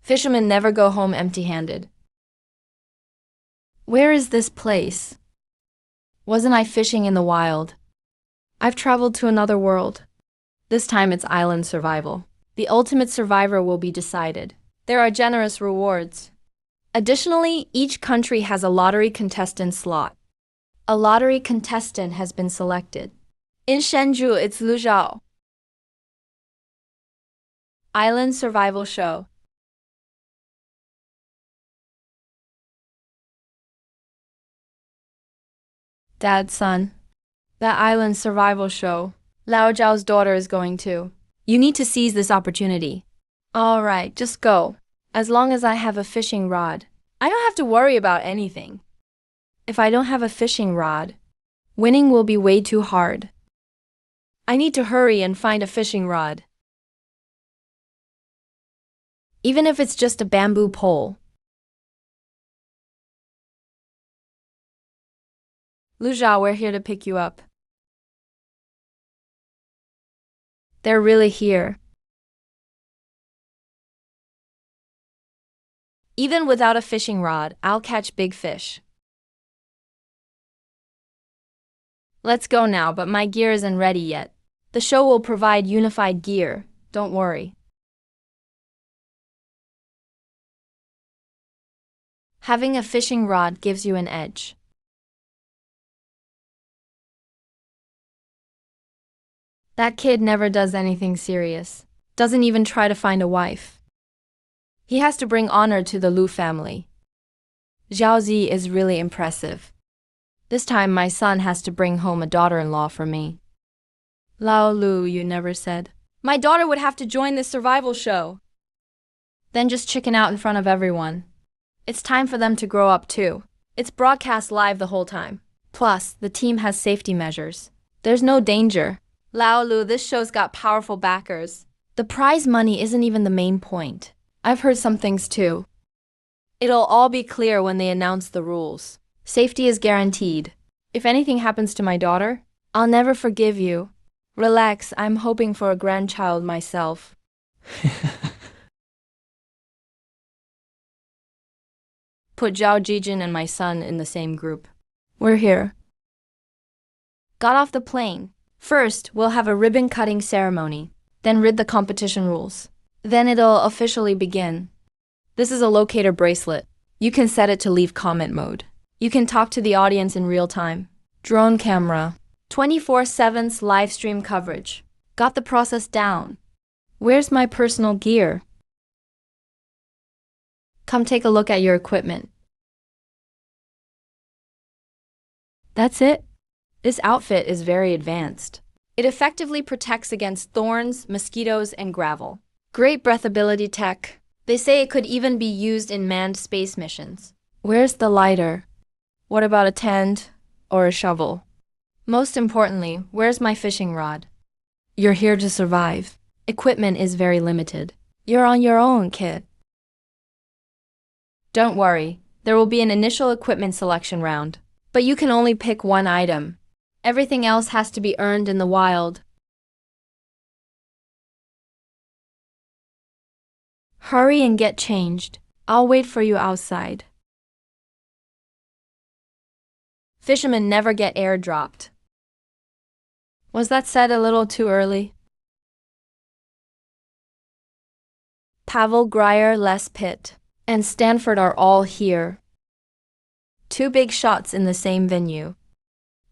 Fishermen never go home empty-handed. Where is this place? Wasn't I fishing in the wild? I've traveled to another world. This time it's island survival. The ultimate survivor will be decided. There are generous rewards. Additionally, each country has a lottery contestant slot. A lottery contestant has been selected. In Shenzhou, it's Luja. Island survival show. Dad, son. That island survival show. Lao Zhao's daughter is going too. You need to seize this opportunity. All right, just go. As long as I have a fishing rod, I don't have to worry about anything. If I don't have a fishing rod, winning will be way too hard. I need to hurry and find a fishing rod. Even if it's just a bamboo pole. Luja, we're here to pick you up. They're really here. Even without a fishing rod, I'll catch big fish. Let's go now, but my gear isn't ready yet. The show will provide unified gear, don't worry. Having a fishing rod gives you an edge. That kid never does anything serious. Doesn't even try to find a wife. He has to bring honor to the Lu family. Xiao Zi is really impressive. This time my son has to bring home a daughter-in-law for me. Lao Lu, you never said. My daughter would have to join this survival show. Then just chicken out in front of everyone. It's time for them to grow up too. It's broadcast live the whole time. Plus, the team has safety measures. There's no danger. Lao Lu, this show's got powerful backers. The prize money isn't even the main point. I've heard some things too. It'll all be clear when they announce the rules. Safety is guaranteed. If anything happens to my daughter, I'll never forgive you. Relax, I'm hoping for a grandchild myself. Put Zhao Jijin and my son in the same group. We're here. Got off the plane. First, we'll have a ribbon-cutting ceremony, then read the competition rules. Then it'll officially begin. This is a locator bracelet. You can set it to leave comment mode. You can talk to the audience in real time. Drone camera. 24/7 live stream coverage. Got the process down. Where's my personal gear? Come take a look at your equipment. That's it? This outfit is very advanced. It effectively protects against thorns, mosquitoes, and gravel. Great breathability tech. They say it could even be used in manned space missions. Where's the lighter? What about a tent or a shovel? Most importantly, where's my fishing rod? You're here to survive. Equipment is very limited. You're on your own, kid. Don't worry, there will be an initial equipment selection round. But you can only pick one item. Everything else has to be earned in the wild. Hurry and get changed. I'll wait for you outside. Fishermen never get airdropped. Was that said a little too early? Pavel, Greyer, Les Pitt, and Stanford are all here. Two big shots in the same venue.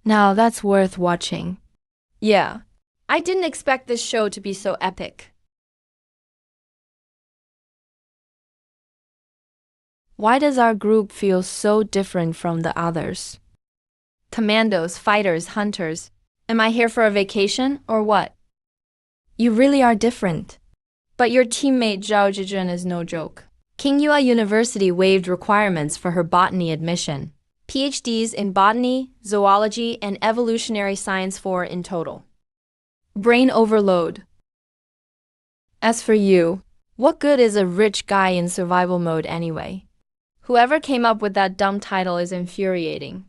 Now that's worth watching. Yeah, I didn't expect this show to be so epic. Why does our group feel so different from the others? Commandos, fighters, hunters. Am I here for a vacation or what? You really are different. But your teammate Zhao Jijun is no joke. Kinghua University waived requirements for her botany admission. PhDs in botany, zoology, and evolutionary science 4 in total. Brain overload. As for you, what good is a rich guy in survival mode anyway? Whoever came up with that dumb title is infuriating.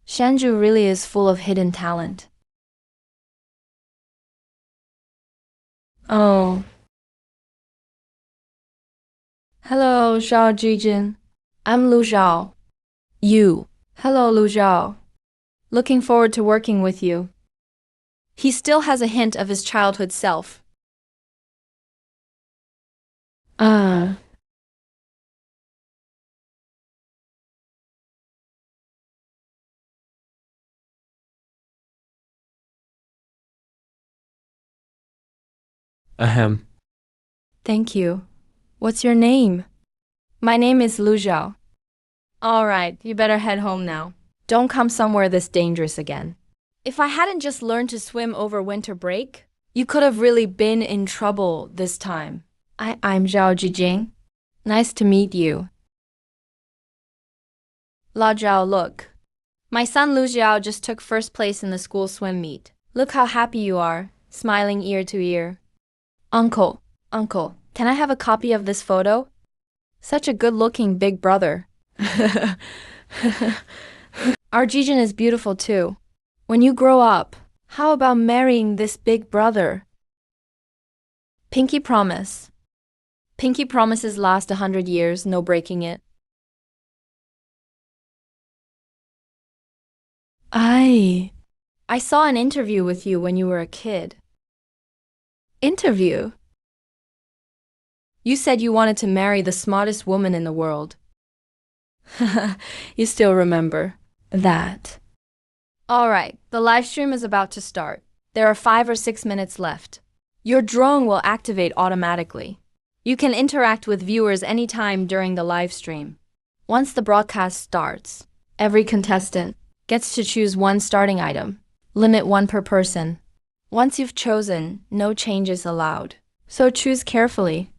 Shenzhou really is full of hidden talent. Oh, hello, Xiao Jiin. I'm Lu Zhao. You. Hello, Lu Zhao. Looking forward to working with you. He still has a hint of his childhood self. Ah, Ahem. thank you. What's your name? My name is Lu Zhao. All right, you better head home now. Don't come somewhere this dangerous again. If I hadn't just learned to swim over winter break, you could have really been in trouble this time. I'm Xiao Jijing. Nice to meet you. La Zhao, look. My son Lu Zhao just took first place in the school swim meet. Look how happy you are, smiling ear to ear. Uncle, can I have a copy of this photo? Such a good-looking big brother. Our Jijin is beautiful too. When you grow up, how about marrying this big brother? Pinky promise. Pinky promises last 100 years, no breaking it. I saw an interview with you when you were a kid. Interview? You said you wanted to marry the smartest woman in the world. You still remember that. All right, the live stream is about to start. There are 5 or 6 minutes left. Your drone will activate automatically. You can interact with viewers anytime during the live stream. Once the broadcast starts, every contestant gets to choose one starting item. Limit one per person. Once you've chosen, no changes allowed. So choose carefully.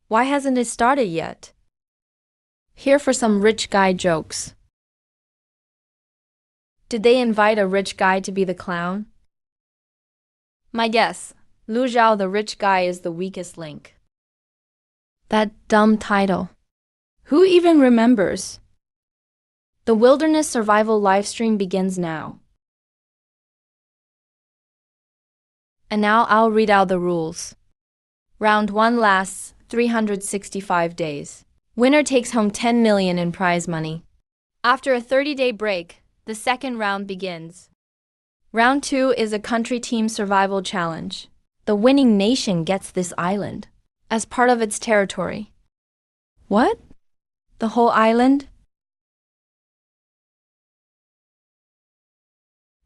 Why hasn't it started yet? Here for some rich guy jokes. Did they invite a rich guy to be the clown? My guess, Lu Zhao the rich guy is the weakest link. That dumb title. Who even remembers? The wilderness survival livestream begins now. And now I'll read out the rules. Round 1 lasts 365 days. Winner takes home 10 million in prize money. After a 30-day break, the second round begins. Round 2 is a country team survival challenge. The winning nation gets this island as part of its territory. What? The whole island?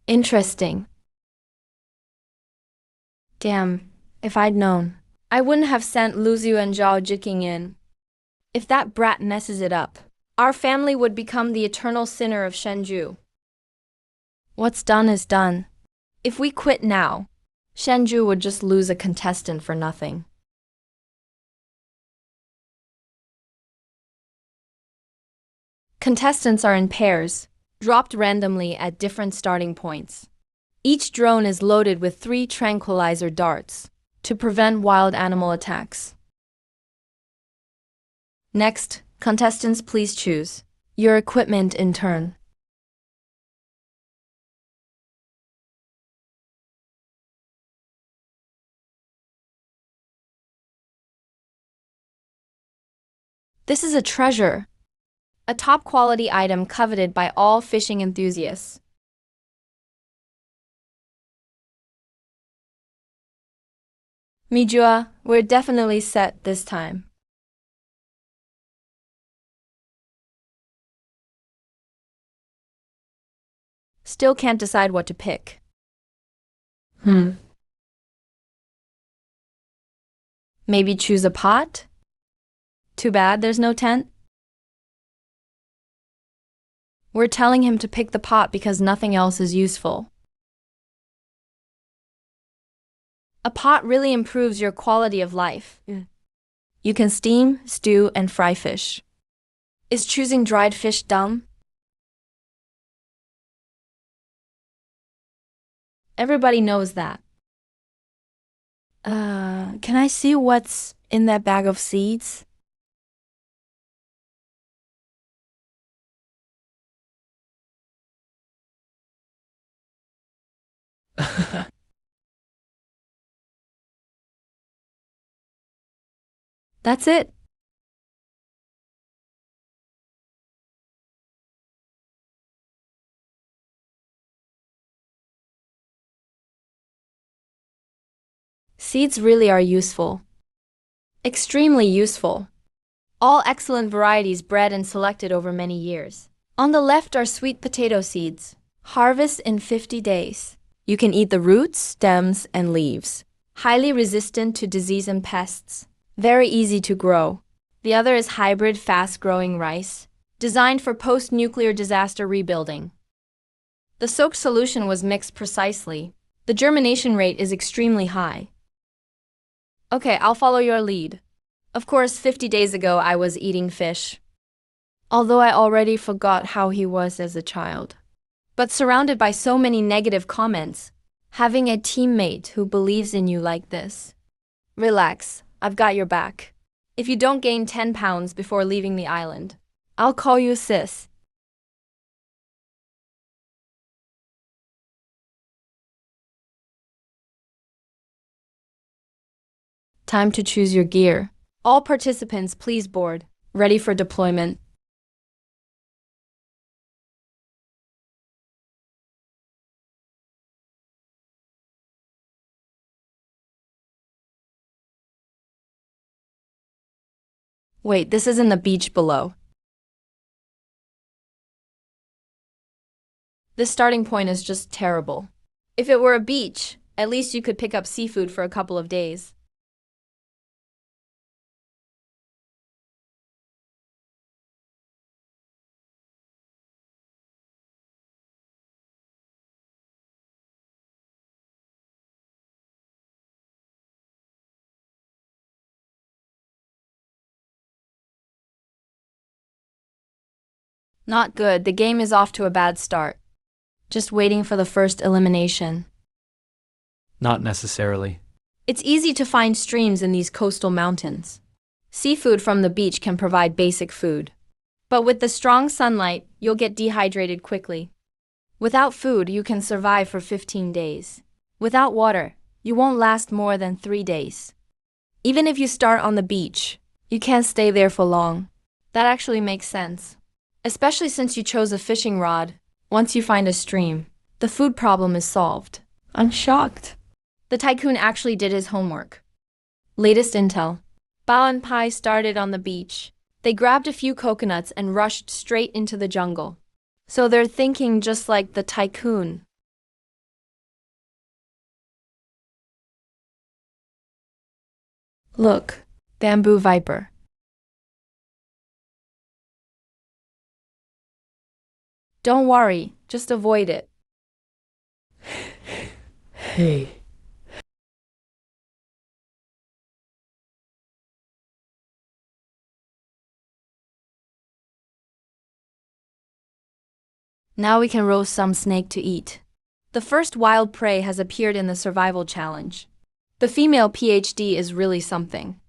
Interesting. Damn, if I'd known. I wouldn't have sent Luzu and Zhao Jiking in. If that brat messes it up, our family would become the eternal sinner of Shenju. What's done is done. If we quit now, Shenju would just lose a contestant for nothing. Contestants are in pairs, dropped randomly at different starting points. Each drone is loaded with 3 tranquilizer darts to prevent wild animal attacks. Next, contestants, please choose your equipment in turn. This is a treasure, a top quality item coveted by all fishing enthusiasts. Mijua, we're definitely set this time. Still can't decide what to pick. Maybe choose a pot? Too bad there's no tent. We're telling him to pick the pot because nothing else is useful. A pot really improves your quality of life. You can steam, stew, and fry fish. Is choosing dried fish dumb? Everybody knows that. Can I see what's in that bag of seeds? That's it. Seeds really are useful. Extremely useful. All excellent varieties bred and selected over many years. On the left are sweet potato seeds. Harvest in 50 days. You can eat the roots, stems, and leaves. Highly resistant to disease and pests. Very easy to grow. The other is hybrid fast-growing rice, designed for post-nuclear disaster rebuilding. The soaked solution was mixed precisely. The germination rate is extremely high. Okay, I'll follow your lead. Of course, 50 days ago I was eating fish. Although I already forgot how he was as a child. But surrounded by so many negative comments, having a teammate who believes in you like this. Relax, I've got your back. If you don't gain 10 pounds before leaving the island, I'll call you sis. Time to choose your gear. All participants, please board. Ready for deployment. Wait, this isn't the beach below. This starting point is just terrible. If it were a beach, at least you could pick up seafood for a couple of days. Not good, the game is off to a bad start. Just waiting for the first elimination. Not necessarily. It's easy to find streams in these coastal mountains. Seafood from the beach can provide basic food. But with the strong sunlight, you'll get dehydrated quickly. Without food, you can survive for 15 days. Without water, you won't last more than 3 days. Even if you start on the beach, you can't stay there for long. That actually makes sense. Especially since you chose a fishing rod. Once you find a stream, the food problem is solved. I'm shocked. The tycoon actually did his homework. Latest intel. Bao and Pai started on the beach. They grabbed a few coconuts and rushed straight into the jungle. So they're thinking just like the tycoon. Look, bamboo viper. Don't worry, just avoid it. Hey. Now we can roast some snake to eat. The first wild prey has appeared in the survival challenge. The female PhD is really something.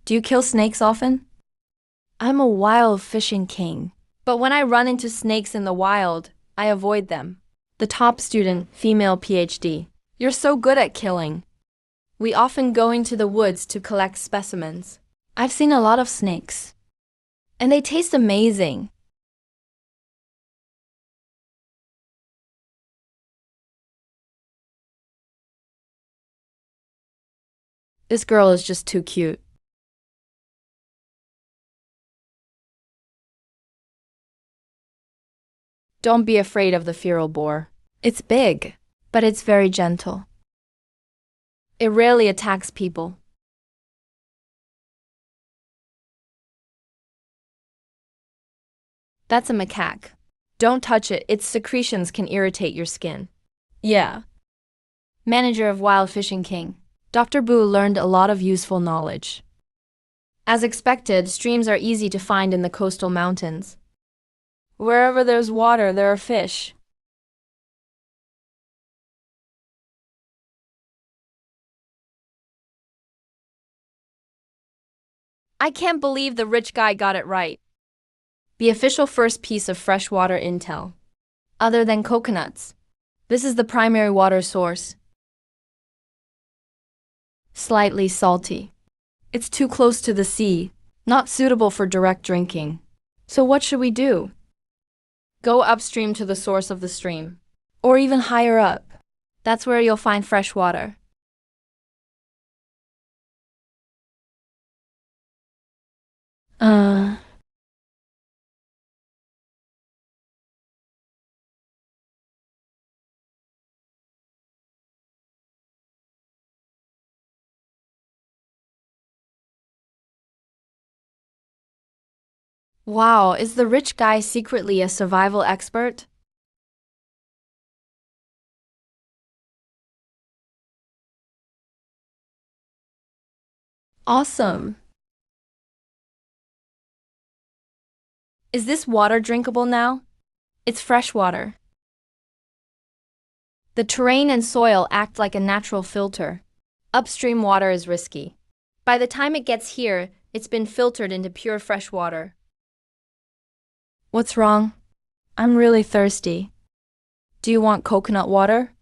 Do you kill snakes often? I'm a wild fishing king. But when I run into snakes in the wild, I avoid them. The top student, female PhD. You're so good at killing. We often go into the woods to collect specimens. I've seen a lot of snakes. And they taste amazing. This girl is just too cute. Don't be afraid of the feral boar. It's big, but it's very gentle. It rarely attacks people. That's a macaque. Don't touch it, its secretions can irritate your skin. Yeah. Manager of Wild Fishing King. Dr. Bu learned a lot of useful knowledge. As expected, streams are easy to find in the coastal mountains. Wherever there's water, there are fish. I can't believe the rich guy got it right. The official first piece of freshwater intel. Other than coconuts, this is the primary water source. Slightly salty. It's too close to the sea, not suitable for direct drinking. So what should we do? Go upstream to the source of the stream. Or even higher up. That's where you'll find fresh water. Wow, is the rich guy secretly a survival expert? Awesome. Is this water drinkable now? It's fresh water. The terrain and soil act like a natural filter. Upstream water is risky. By the time it gets here, it's been filtered into pure fresh water. What's wrong? I'm really thirsty. Do you want coconut water?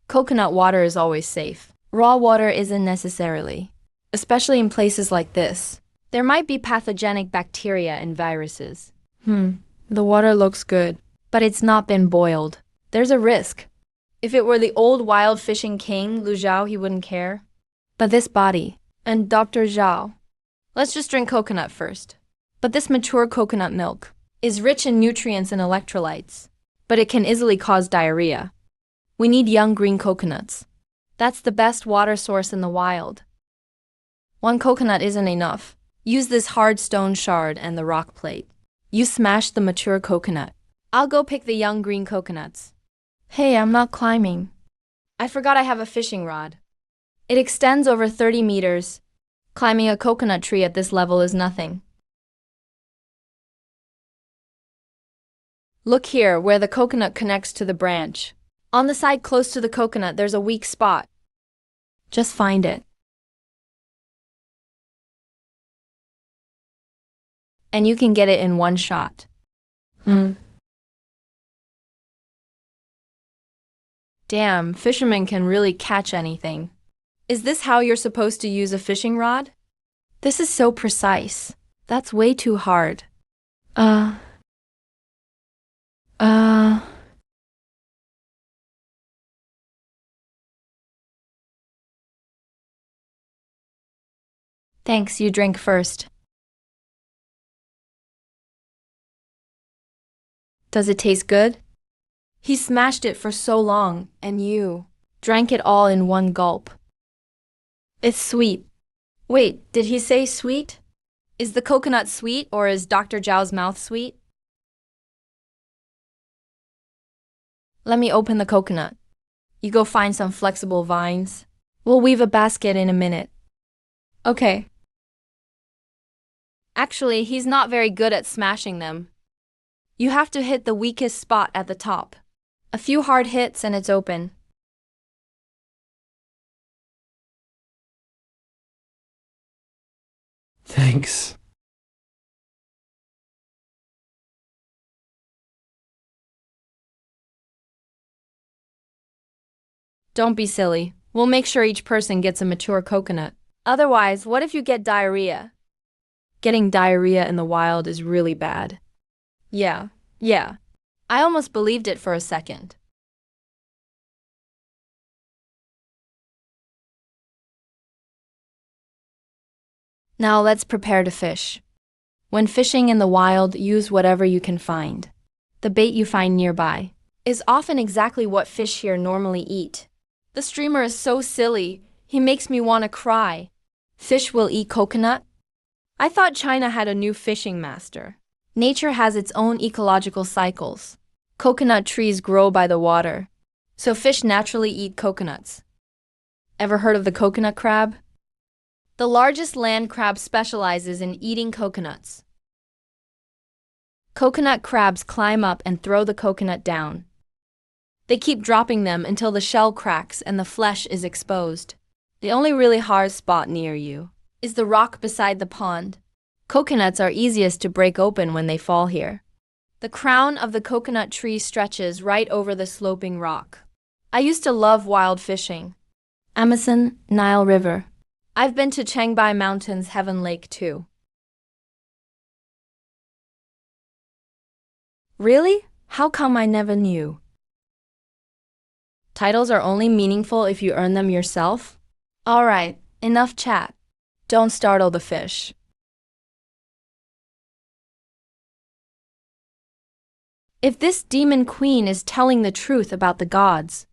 Coconut water is always safe. Raw water isn't necessarily, especially in places like this. There might be pathogenic bacteria and viruses. The water looks good, but it's not been boiled. There's a risk. If it were the old wild fishing king, Lu Zhao, he wouldn't care. But this body, and Dr. Zhao. Let's just drink coconut first. But this mature coconut milk is rich in nutrients and electrolytes, but it can easily cause diarrhea. We need young green coconuts. That's the best water source in the wild. One coconut isn't enough. Use this hard stone shard and the rock plate. You smash the mature coconut. I'll go pick the young green coconuts. Hey, I'm not climbing. I forgot I have a fishing rod. It extends over 30 meters. Climbing a coconut tree at this level is nothing. Look here, where the coconut connects to the branch. On the side close to the coconut, there's a weak spot. Just find it. And you can get it in one shot. Damn, fishermen can really catch anything. Is this how you're supposed to use a fishing rod? This is so precise. That's way too hard. Thanks, you drink first. Does it taste good? He smashed it for so long, and you drank it all in one gulp. It's sweet. Wait, did he say sweet? Is the coconut sweet, or is Dr. Zhao's mouth sweet? Let me open the coconut. You go find some flexible vines. We'll weave a basket in a minute. Okay. Actually, he's not very good at smashing them. You have to hit the weakest spot at the top. A few hard hits and it's open. Thanks. Don't be silly. We'll make sure each person gets a mature coconut. Otherwise, what if you get diarrhea? Getting diarrhea in the wild is really bad. Yeah. I almost believed it for a second. Now let's prepare to fish. When fishing in the wild, use whatever you can find. The bait you find nearby is often exactly what fish here normally eat. The streamer is so silly, he makes me want to cry. Fish will eat coconut? I thought China had a new fishing master. Nature has its own ecological cycles. Coconut trees grow by the water, so fish naturally eat coconuts. Ever heard of the coconut crab? The largest land crab specializes in eating coconuts. Coconut crabs climb up and throw the coconut down. They keep dropping them until the shell cracks and the flesh is exposed. The only really hard spot near you is the rock beside the pond. Coconuts are easiest to break open when they fall here. The crown of the coconut tree stretches right over the sloping rock. I used to love wild fishing. Amazon, Nile River. I've been to Changbai Mountains Heaven Lake too. Really? How come I never knew? Titles are only meaningful if you earn them yourself? Alright, enough chat. Don't startle the fish. If this demon queen is telling the truth about the gods,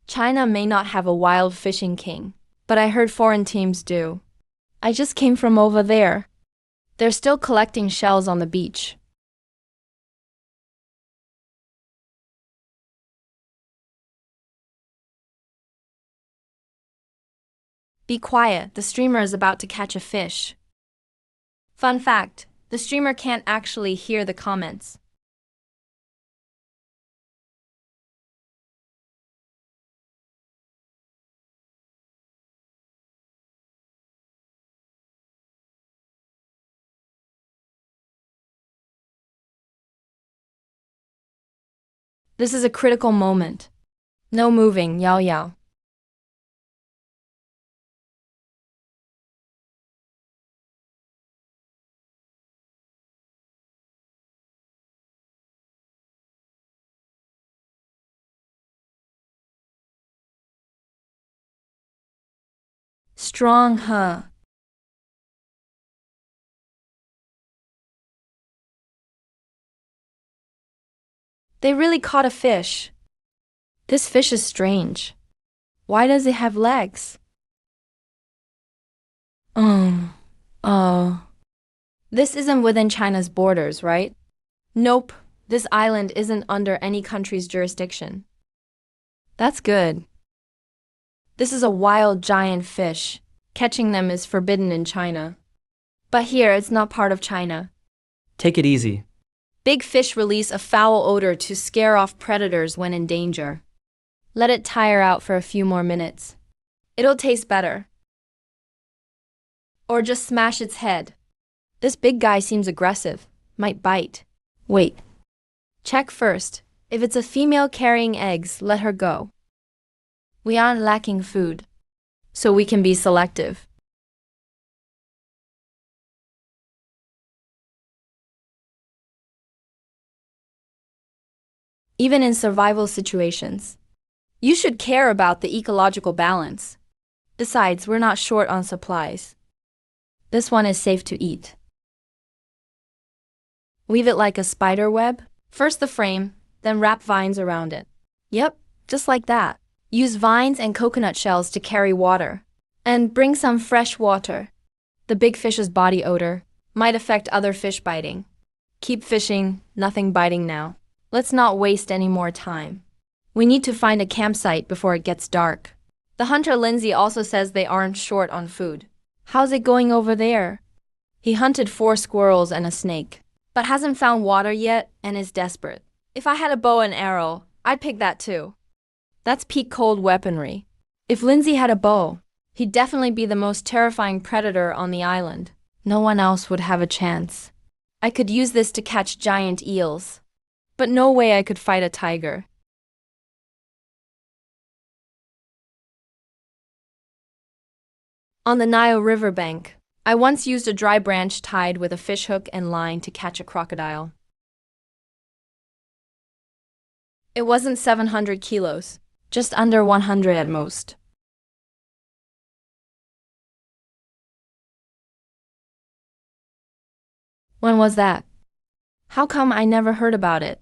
China may not have a wild fishing king, but I heard foreign teams do. I just came from over there. They're still collecting shells on the beach. Be quiet, the streamer is about to catch a fish. Fun fact, the streamer can't actually hear the comments. This is a critical moment. No moving, Yao Yao. Strong, huh? They really caught a fish. This fish is strange. Why does it have legs? Oh. This isn't within China's borders, right? Nope, this island isn't under any country's jurisdiction. That's good. This is a wild giant fish. Catching them is forbidden in China. But here, it's not part of China. Take it easy. Big fish release a foul odor to scare off predators when in danger. Let it tire out for a few more minutes. It'll taste better. Or just smash its head. This big guy seems aggressive. Might bite. Wait. Check first. If it's a female carrying eggs, let her go. We aren't lacking food, so we can be selective. Even in survival situations, you should care about the ecological balance. Besides, we're not short on supplies. This one is safe to eat. Weave it like a spider web. First the frame, then wrap vines around it. Yep, just like that. Use vines and coconut shells to carry water. And bring some fresh water. The big fish's body odor might affect other fish biting. Keep fishing, nothing biting now. Let's not waste any more time. We need to find a campsite before it gets dark. The hunter Lindsay also says they aren't short on food. How's it going over there? He hunted 4 squirrels and a snake, but hasn't found water yet and is desperate. If I had a bow and arrow, I'd pick that too. That's peak cold weaponry. If Lindsay had a bow, he'd definitely be the most terrifying predator on the island. No one else would have a chance. I could use this to catch giant eels. But no way I could fight a tiger. On the Nile riverbank, I once used a dry branch tied with a fishhook and line to catch a crocodile. It wasn't 700 kilos, just under 100 at most. When was that? How come I never heard about it?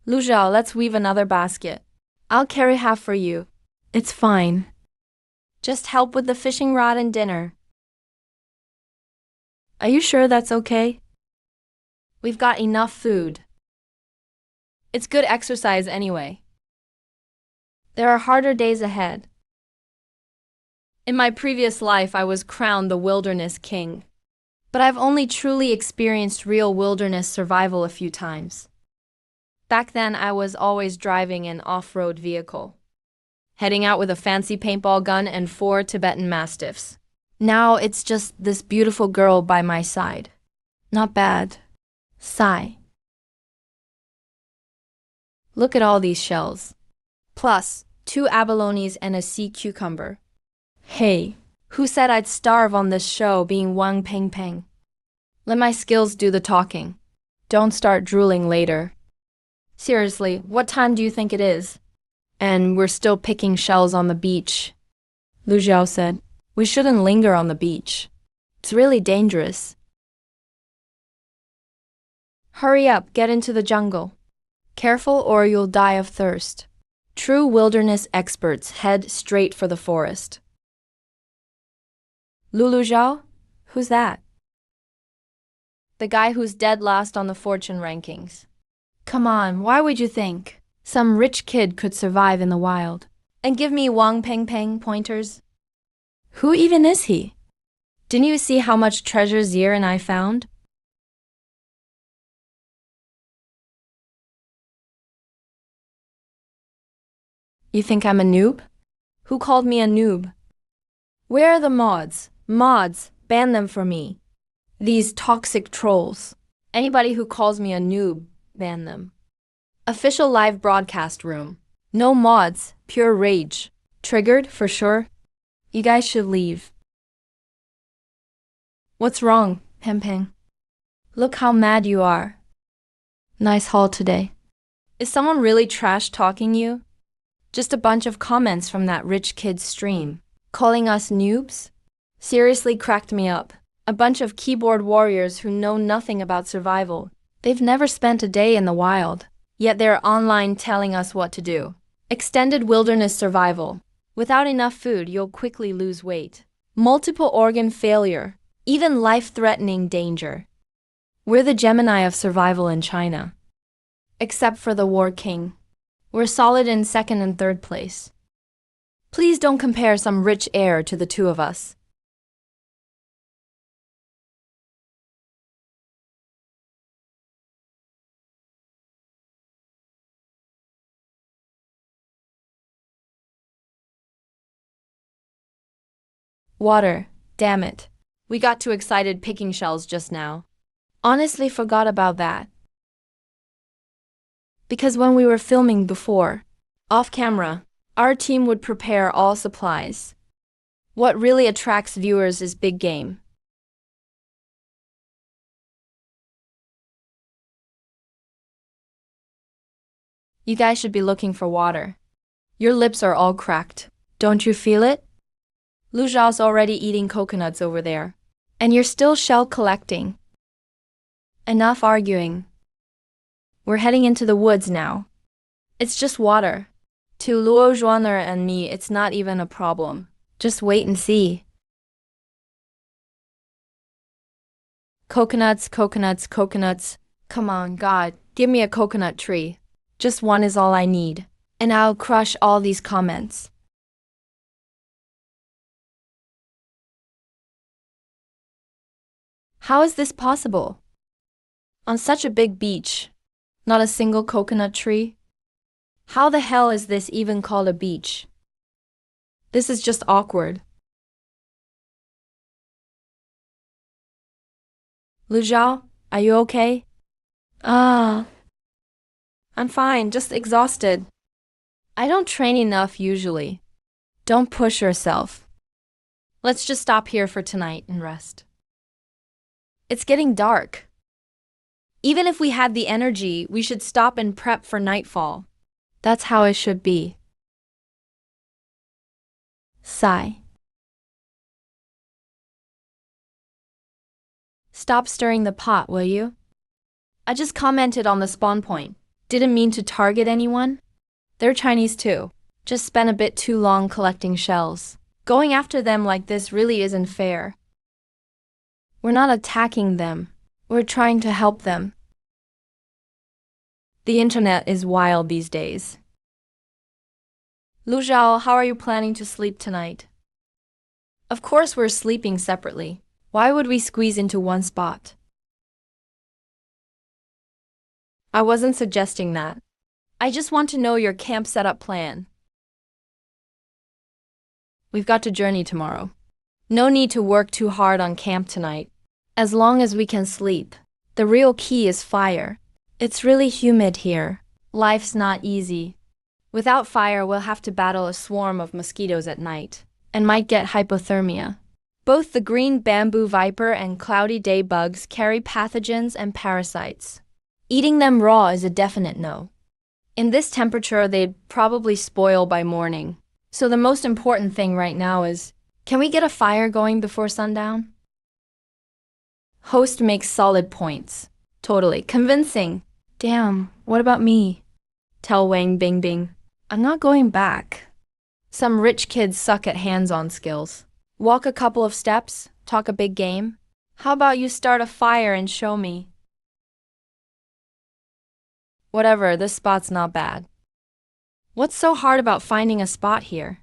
Luja, let's weave another basket. I'll carry half for you. It's fine. Just help with the fishing rod and dinner. Are you sure that's okay? We've got enough food. It's good exercise anyway. There are harder days ahead. In my previous life, I was crowned the wilderness king. But I've only truly experienced real wilderness survival a few times. Back then, I was always driving an off-road vehicle, heading out with a fancy paintball gun and 4 Tibetan mastiffs. Now it's just this beautiful girl by my side. Not bad. Sigh. Look at all these shells. Plus, 2 abalones and a sea cucumber. Hey, who said I'd starve on this show being Wang Pangpang? Let my skills do the talking. Don't start drooling later. Seriously, what time do you think it is? And we're still picking shells on the beach. Lu Xiao said, we shouldn't linger on the beach. It's really dangerous. Hurry up, get into the jungle. Careful or you'll die of thirst. True wilderness experts head straight for the forest. Lu Xiao? Who's that? The guy who's dead last on the fortune rankings. Come on, why would you think some rich kid could survive in the wild? And give me Wang Pangpang pointers? Who even is he? Didn't you see how much treasure Zier and I found? You think I'm a noob? Who called me a noob? Where are the mods? Mods, ban them for me. These toxic trolls. Anybody who calls me a noob, ban them. Official live broadcast room. No mods, pure rage. Triggered, for sure. You guys should leave. What's wrong, Pangpang? Look how mad you are. Nice haul today. Is someone really trash-talking you? Just a bunch of comments from that rich kid's stream. Calling us noobs? Seriously cracked me up. A bunch of keyboard warriors who know nothing about survival. They've never spent a day in the wild. Yet they're online telling us what to do. Extended wilderness survival. Without enough food, you'll quickly lose weight. Multiple organ failure. Even life-threatening danger. We're the Gemini of survival in China. Except for the War King. We're solid in 2nd and 3rd place. Please don't compare some rich heir to the two of us. Water, damn it. We got too excited picking shells just now. Honestly forgot about that. Because when we were filming before, off camera, our team would prepare all supplies. What really attracts viewers is big game. You guys should be looking for water. Your lips are all cracked. Don't you feel it? Lu Xiao's already eating coconuts over there. And you're still shell collecting. Enough arguing. We're heading into the woods now. It's just water. To Luo Zhuaner and me, it's not even a problem. Just wait and see. Coconuts, coconuts, coconuts. Come on, God, give me a coconut tree. Just one is all I need. And I'll crush all these comments. How is this possible? On such a big beach, not a single coconut tree? How the hell is this even called a beach? This is just awkward. Lu Xiao, are you okay? I'm fine, just exhausted. I don't train enough usually. Don't push yourself. Let's just stop here for tonight and rest. It's getting dark. Even if we had the energy, we should stop and prep for nightfall. That's how it should be. Sigh. Stop stirring the pot, will you? I just commented on the spawn point. Didn't mean to target anyone. They're Chinese too. Just spent a bit too long collecting shells. Going after them like this really isn't fair. We're not attacking them. We're trying to help them. The internet is wild these days. Lu Xiao, how are you planning to sleep tonight? Of course we're sleeping separately. Why would we squeeze into one spot? I wasn't suggesting that. I just want to know your camp setup plan. We've got to journey tomorrow. No need to work too hard on camp tonight. As long as we can sleep. The real key is fire. It's really humid here. Life's not easy. Without fire, we'll have to battle a swarm of mosquitoes at night, and might get hypothermia. Both the green bamboo viper and cloudy day bugs carry pathogens and parasites. Eating them raw is a definite no. In this temperature, they'd probably spoil by morning. So the most important thing right now is, can we get a fire going before sundown? Host makes solid points. Totally convincing. Damn, what about me? Tell Wang Bingbing. I'm not going back. Some rich kids suck at hands-on skills. Walk a couple of steps, talk a big game. How about you start a fire and show me? Whatever, this spot's not bad. What's so hard about finding a spot here?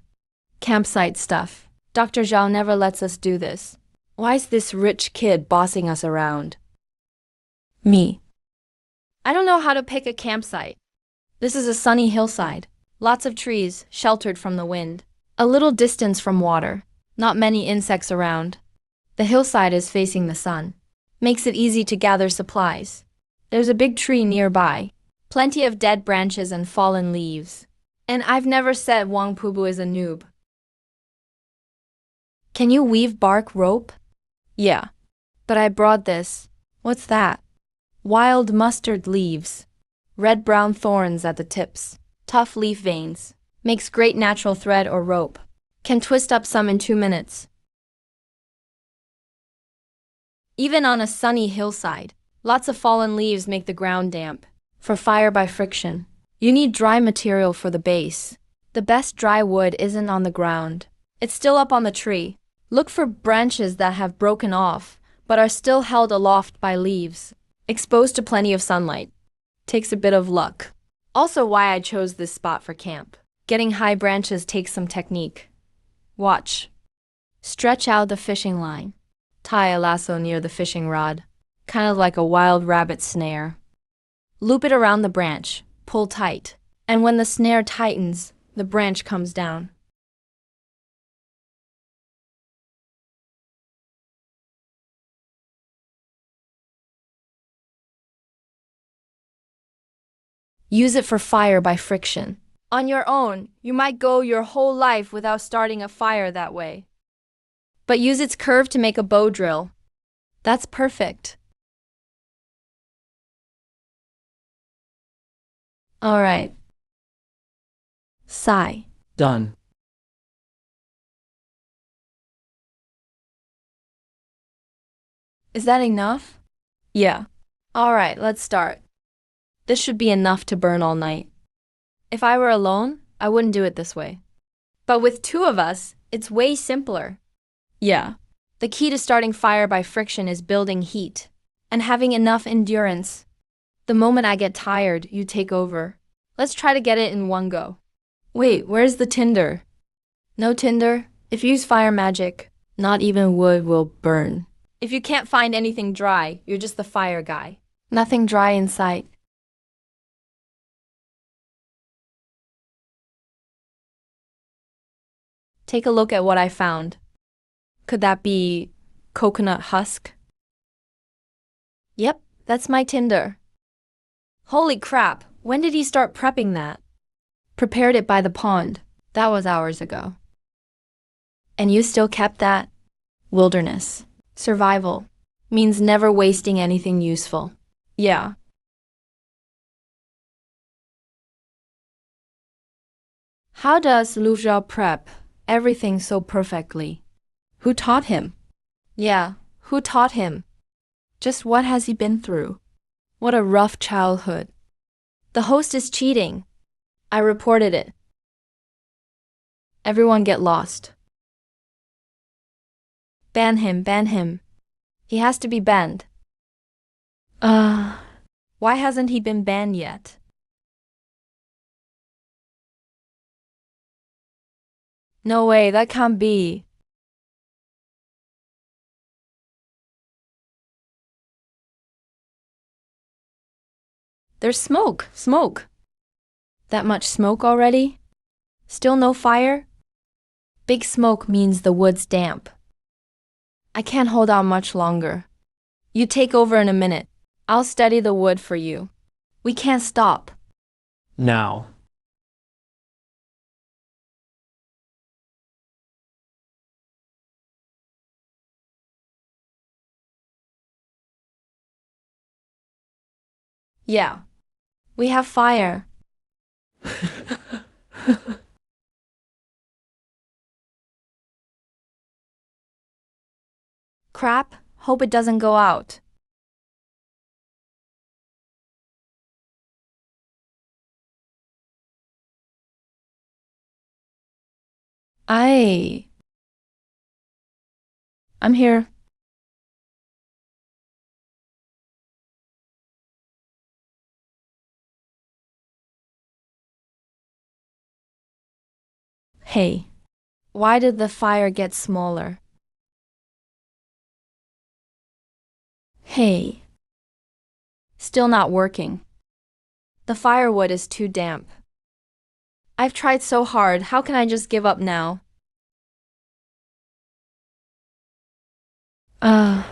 Campsite stuff. Dr. Zhao never lets us do this. Why's this rich kid bossing us around? Me. I don't know how to pick a campsite. This is a sunny hillside. Lots of trees, sheltered from the wind. A little distance from water. Not many insects around. The hillside is facing the sun. Makes it easy to gather supplies. There's a big tree nearby. Plenty of dead branches and fallen leaves. And I've never said Wang Pubu is a noob. Can you weave bark rope? Yeah. But I brought this. What's that? Wild mustard leaves. Red-brown thorns at the tips. Tough leaf veins. Makes great natural thread or rope. Can twist up some in 2 minutes. Even on a sunny hillside, lots of fallen leaves make the ground damp. For fire by friction, you need dry material for the base. The best dry wood isn't on the ground. It's still up on the tree. Look for branches that have broken off, but are still held aloft by leaves. Exposed to plenty of sunlight. Takes a bit of luck. Also why I chose this spot for camp. Getting high branches takes some technique. Watch. Stretch out the fishing line. Tie a lasso near the fishing rod. Kind of like a wild rabbit snare. Loop it around the branch. Pull tight. And when the snare tightens, the branch comes down. Use it for fire by friction. On your own, you might go your whole life without starting a fire that way. But use its curve to make a bow drill. That's perfect. All right. Sigh. Done. Is that enough? Yeah. All right, let's start. This should be enough to burn all night. If I were alone, I wouldn't do it this way. But with 2 of us, it's way simpler. Yeah. The key to starting fire by friction is building heat and having enough endurance. The moment I get tired, you take over. Let's try to get it in one go. Wait, where's the tinder? No tinder? If you use fire magic, not even wood will burn. If you can't find anything dry, you're just the fire guy. Nothing dry in sight. Take a look at what I found. Could that be coconut husk? Yep, that's my tinder. Holy crap, when did he start prepping that? Prepared it by the pond. That was hours ago. And you still kept that? Wilderness. Survival. Means never wasting anything useful. Yeah. How does Luja prep everything so perfectly? Who taught him? Yeah, who taught him? Just what has he been through? What a rough childhood. The host is cheating. I reported it. Everyone get lost. Ban him, ban him. He has to be banned. Why hasn't he been banned yet? No way, that can't be. There's smoke, smoke. That much smoke already? Still no fire? Big smoke means the wood's damp. I can't hold out much longer. You take over in a minute. I'll steady the wood for you. We can't stop. Now. Yeah. We have fire. Crap, hope it doesn't go out. I'm here. Hey, why did the fire get smaller? Hey. Still not working. The firewood is too damp. I've tried so hard, how can I just give up now? Uh.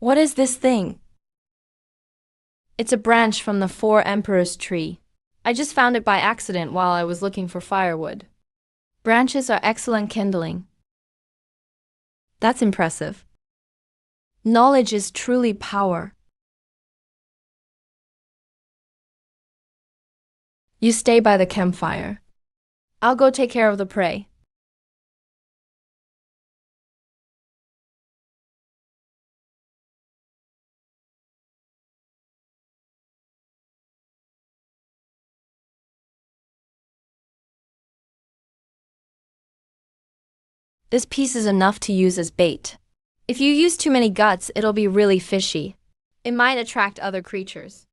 What is this thing? It's a branch from the Four Emperors tree. I just found it by accident while I was looking for firewood. Branches are excellent kindling. That's impressive. Knowledge is truly power. You stay by the campfire. I'll go take care of the prey. This piece is enough to use as bait. If you use too many guts, it'll be really fishy. It might attract other creatures.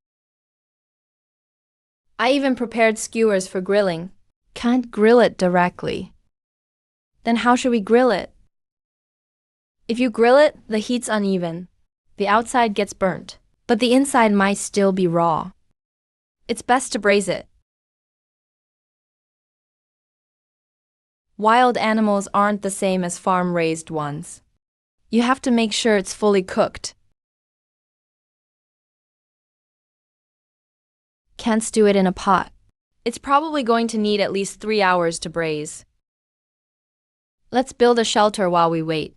I even prepared skewers for grilling. Can't grill it directly. Then how should we grill it? If you grill it, the heat's uneven. The outside gets burnt, but the inside might still be raw. It's best to braise it. Wild animals aren't the same as farm-raised ones. You have to make sure it's fully cooked. Can't stew it in a pot. It's probably going to need at least 3 hours to braise. Let's build a shelter while we wait.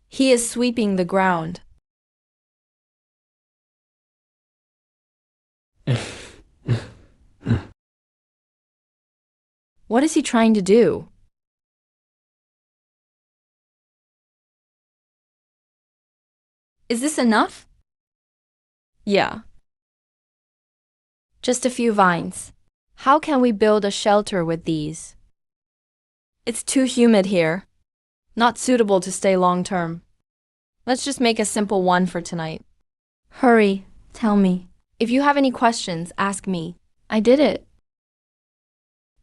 He is sweeping the ground. What is he trying to do? Is this enough? Yeah. Just a few vines. How can we build a shelter with these? It's too humid here. Not suitable to stay long term. Let's just make a simple one for tonight. Hurry, tell me. If you have any questions, ask me. I did it.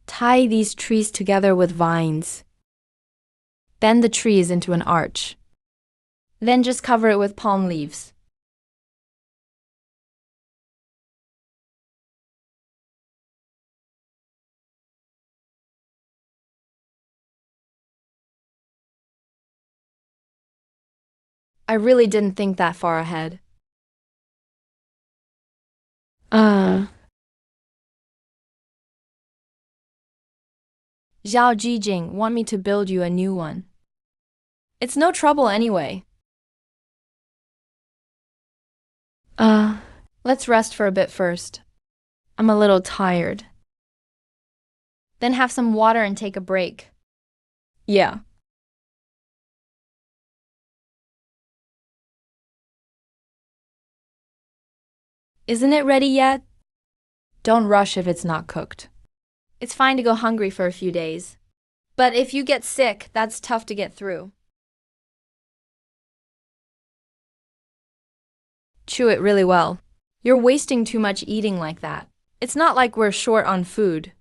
Tie these trees together with vines. Bend the trees into an arch. Then just cover it with palm leaves. I really didn't think that far ahead. Xiao Jiin want me to build you a new one. It's no trouble anyway. Let's rest for a bit first. I'm a little tired. Then have some water and take a break. Yeah. Isn't it ready yet? Don't rush if it's not cooked. It's fine to go hungry for a few days. But if you get sick, that's tough to get through. Chew it really well. You're wasting too much eating like that. It's not like we're short on food.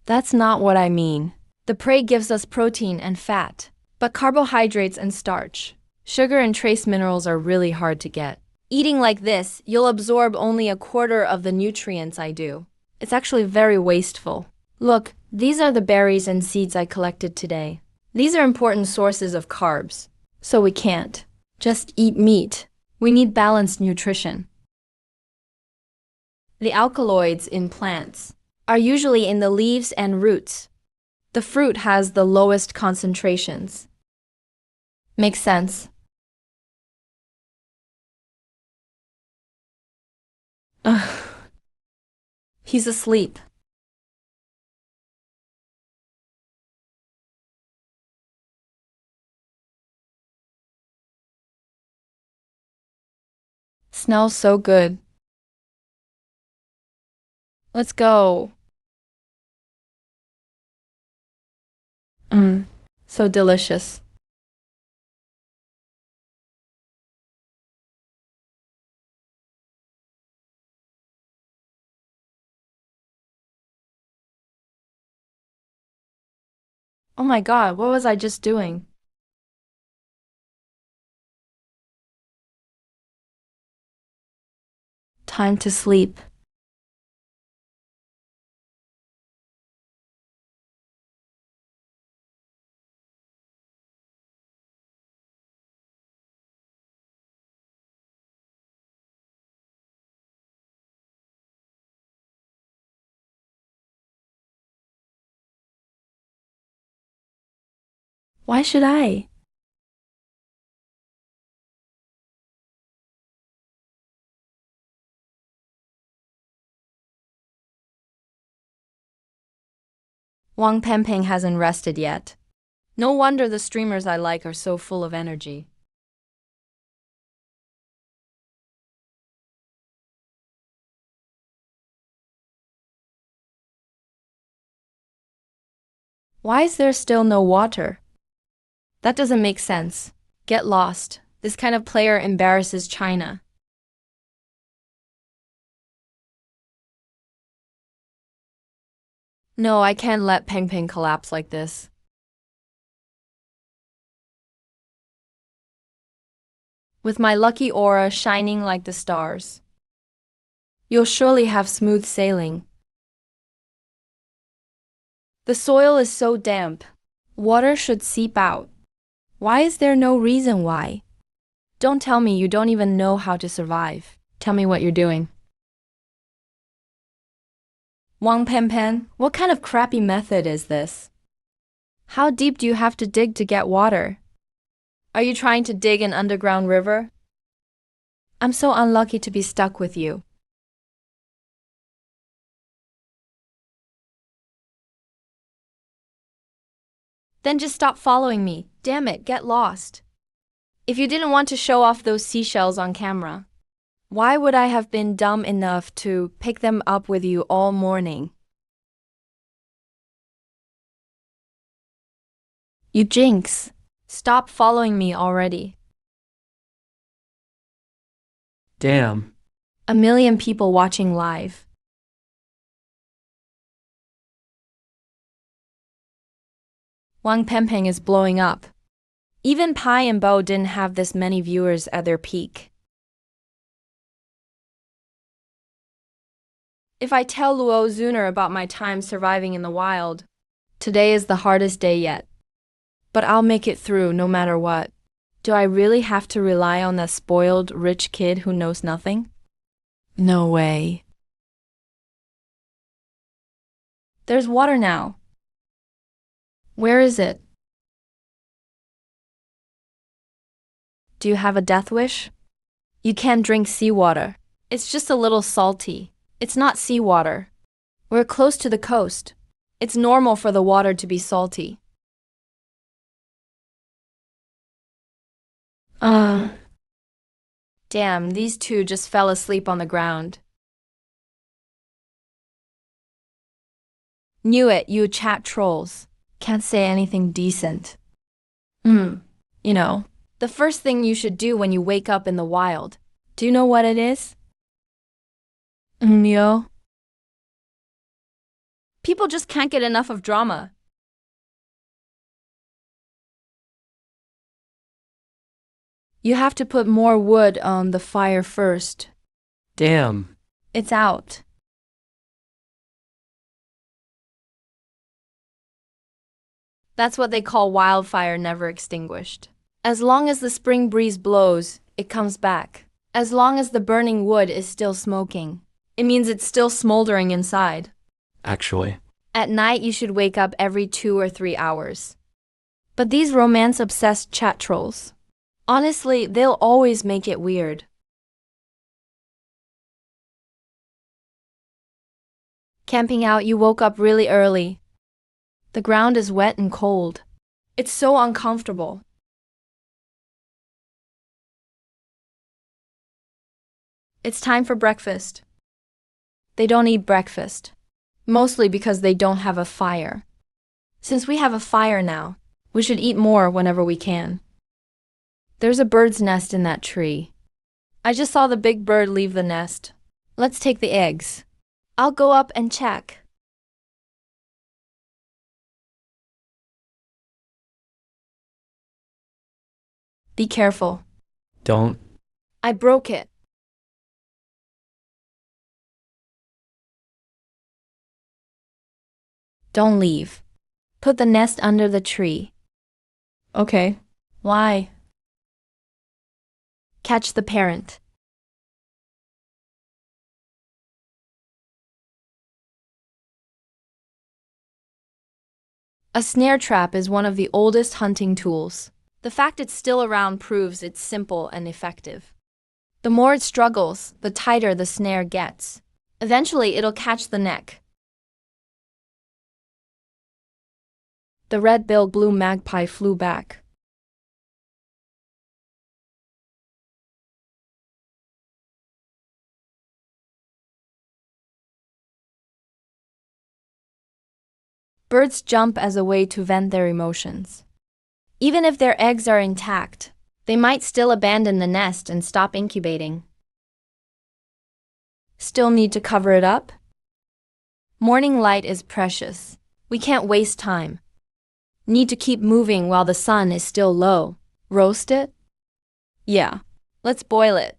That's not what I mean. The prey gives us protein and fat, but carbohydrates and starch, sugar and trace minerals are really hard to get. Eating like this, you'll absorb only a quarter of the nutrients I do. It's actually very wasteful. Look, these are the berries and seeds I collected today. These are important sources of carbs, so we can't just eat meat. We need balanced nutrition. The alkaloids in plants are usually in the leaves and roots. The fruit has the lowest concentrations. Makes sense. Ugh. He's asleep. Smells so good. Let's go. So delicious. Oh my God, what was I just doing? Time to sleep. Why should I? Wang Pangpang hasn't rested yet. No wonder the streamers I like are so full of energy. Why is there still no water? That doesn't make sense. Get lost. This kind of player embarrasses China. No, I can't let Pangpang collapse like this. With my lucky aura shining like the stars. You'll surely have smooth sailing. The soil is so damp. Water should seep out. Why is there no reason why? Don't tell me you don't even know how to survive. Tell me what you're doing. Wang Pangpang, what kind of crappy method is this? How deep do you have to dig to get water? Are you trying to dig an underground river? I'm so unlucky to be stuck with you. Then just stop following me. Damn it, get lost. If you didn't want to show off those seashells on camera, why would I have been dumb enough to pick them up with you all morning? You jinx. Stop following me already. Damn. A million people watching live. Wang Pangpang is blowing up. Even Pai and Bo didn't have this many viewers at their peak. If I tell Luo Zuner about my time surviving in the wild, today is the hardest day yet. But I'll make it through no matter what. Do I really have to rely on that spoiled, rich kid who knows nothing? No way. There's water now. Where is it? Do you have a death wish? You can't drink seawater. It's just a little salty. It's not seawater. We're close to the coast. It's normal for the water to be salty. Damn, these two just fell asleep on the ground. Knew it, you chat trolls. Can't say anything decent. You know, the first thing you should do when you wake up in the wild. Do you know what it is? Yo. People just can't get enough of drama. You have to put more wood on the fire first. Damn. It's out. That's what they call wildfire never extinguished. As long as the spring breeze blows, it comes back. As long as the burning wood is still smoking, it means it's still smoldering inside. Actually. At night, you should wake up every 2 or 3 hours. But these romance-obsessed chat trolls, honestly, they'll always make it weird. Camping out, you woke up really early. The ground is wet and cold. It's so uncomfortable. It's time for breakfast. They don't eat breakfast, mostly because they don't have a fire. Since we have a fire now, we should eat more whenever we can. There's a bird's nest in that tree. I just saw the big bird leave the nest. Let's take the eggs. I'll go up and check. Be careful. Don't. I broke it. Don't leave. Put the nest under the tree. Okay. Why? Catch the parent. A snare trap is one of the oldest hunting tools. The fact it's still around proves it's simple and effective. The more it struggles, the tighter the snare gets. Eventually, it'll catch the neck. The red-billed blue magpie flew back. Birds jump as a way to vent their emotions. Even if their eggs are intact, they might still abandon the nest and stop incubating. Still need to cover it up? Morning light is precious. We can't waste time. Need to keep moving while the sun is still low. Roast it? Yeah. Let's boil it.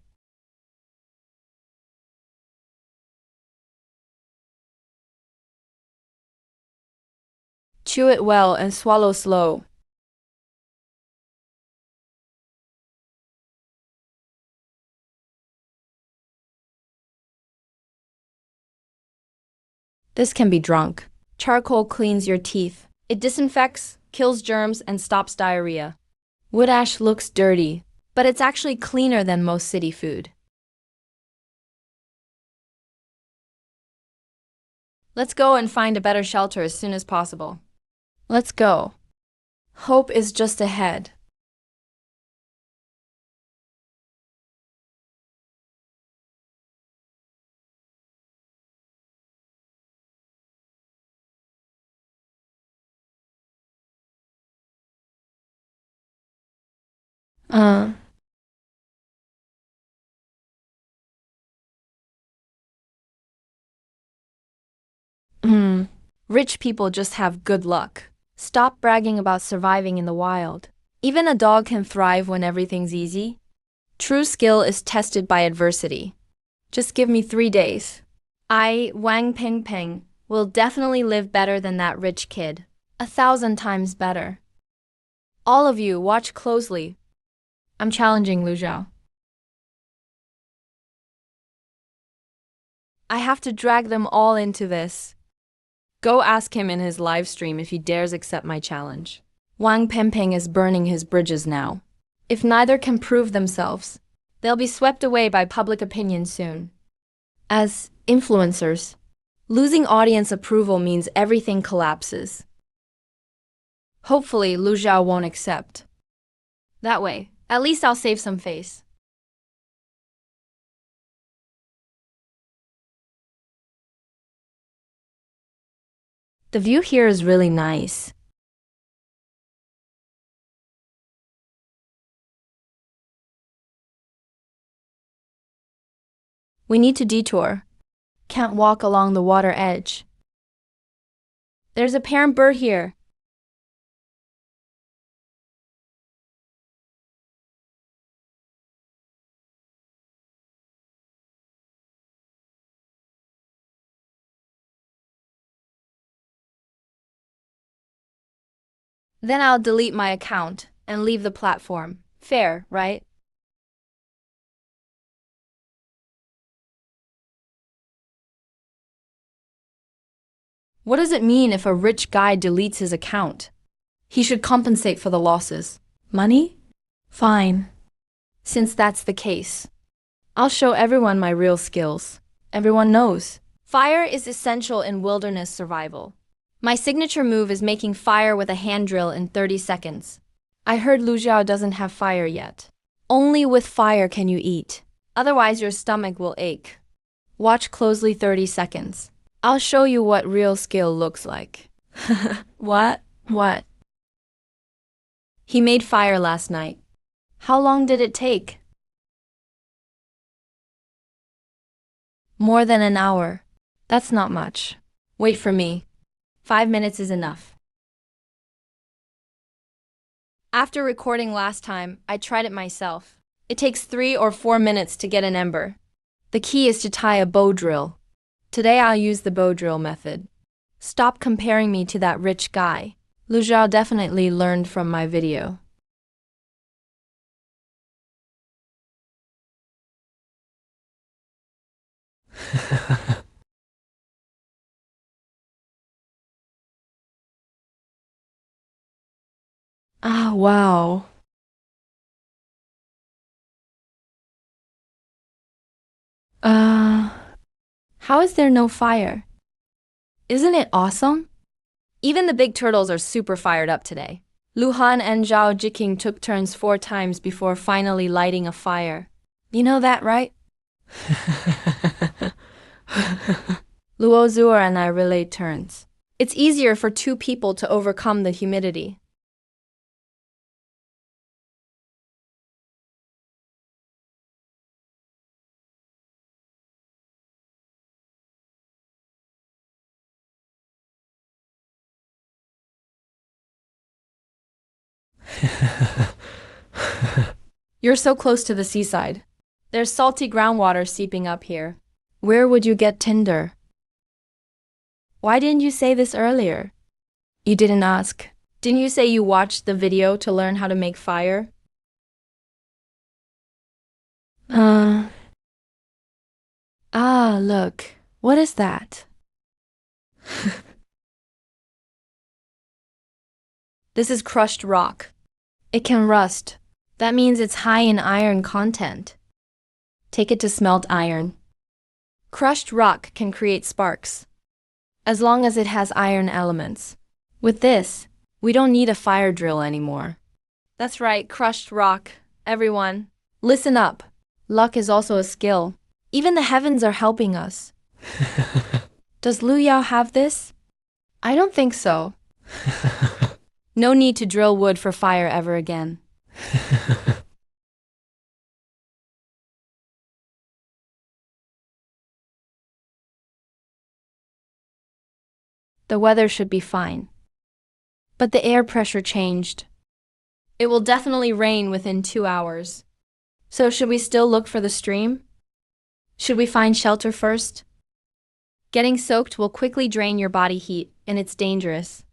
Chew it well and swallow slow. This can be drunk. Charcoal cleans your teeth. It disinfects, kills germs, and stops diarrhea. Wood ash looks dirty, but it's actually cleaner than most city food. Let's go and find a better shelter as soon as possible. Let's go. Hope is just ahead. Rich people just have good luck. Stop bragging about surviving in the wild. Even a dog can thrive when everything's easy. True skill is tested by adversity. Just give me 3 days. I, Wang Pangpang, will definitely live better than that rich kid. 1,000 times better. All of you, watch closely. I'm challenging Luja. I have to drag them all into this. Go ask him in his live stream if he dares accept my challenge. Wang Pangpang is burning his bridges now. If neither can prove themselves, they'll be swept away by public opinion soon. As influencers, losing audience approval means everything collapses. Hopefully, Lu Xiao won't accept. That way, at least I'll save some face. The view here is really nice. We need to detour. Can't walk along the water edge. There's a parent bird here. Then I'll delete my account and leave the platform. Fair, right? What does it mean if a rich guy deletes his account? He should compensate for the losses. Money? Fine. Since that's the case, I'll show everyone my real skills. Everyone knows. Fire is essential in wilderness survival. My signature move is making fire with a hand drill in 30 seconds. I heard Luja doesn't have fire yet. Only with fire can you eat. Otherwise your stomach will ache. Watch closely 30 seconds. I'll show you what real skill looks like. What? What? He made fire last night. How long did it take? More than an hour. That's not much. Wait for me. 5 minutes is enough. After recording last time, I tried it myself. It takes 3 or 4 minutes to get an ember. The key is to tie a bow drill. Today I'll use the bow drill method. Stop comparing me to that rich guy. Lu Zhao definitely learned from my video. Ah, wow. How is there no fire? Isn't it awesome? Even the big turtles are super fired up today. Luja and Xiao Jiin took turns 4 times before finally lighting a fire. You know that, right? Luo Zuo and I relay turns. It's easier for 2 people to overcome the humidity. You're so close to the seaside. There's salty groundwater seeping up here. Where would you get tinder? Why didn't you say this earlier? You didn't ask. Didn't you say you watched the video to learn how to make fire? Look. What is that? This is crushed rock. It can rust. That means it's high in iron content. Take it to smelt iron. Crushed rock can create sparks, as long as it has iron elements. With this, we don't need a fire drill anymore. That's right, crushed rock. Everyone, listen up. Luck is also a skill. Even the heavens are helping us. Does Lu Yao have this? I don't think so. No need to drill wood for fire ever again. The weather should be fine. But the air pressure changed. It will definitely rain within 2 hours. So should we still look for the stream? Should we find shelter first? Getting soaked will quickly drain your body heat, and it's dangerous.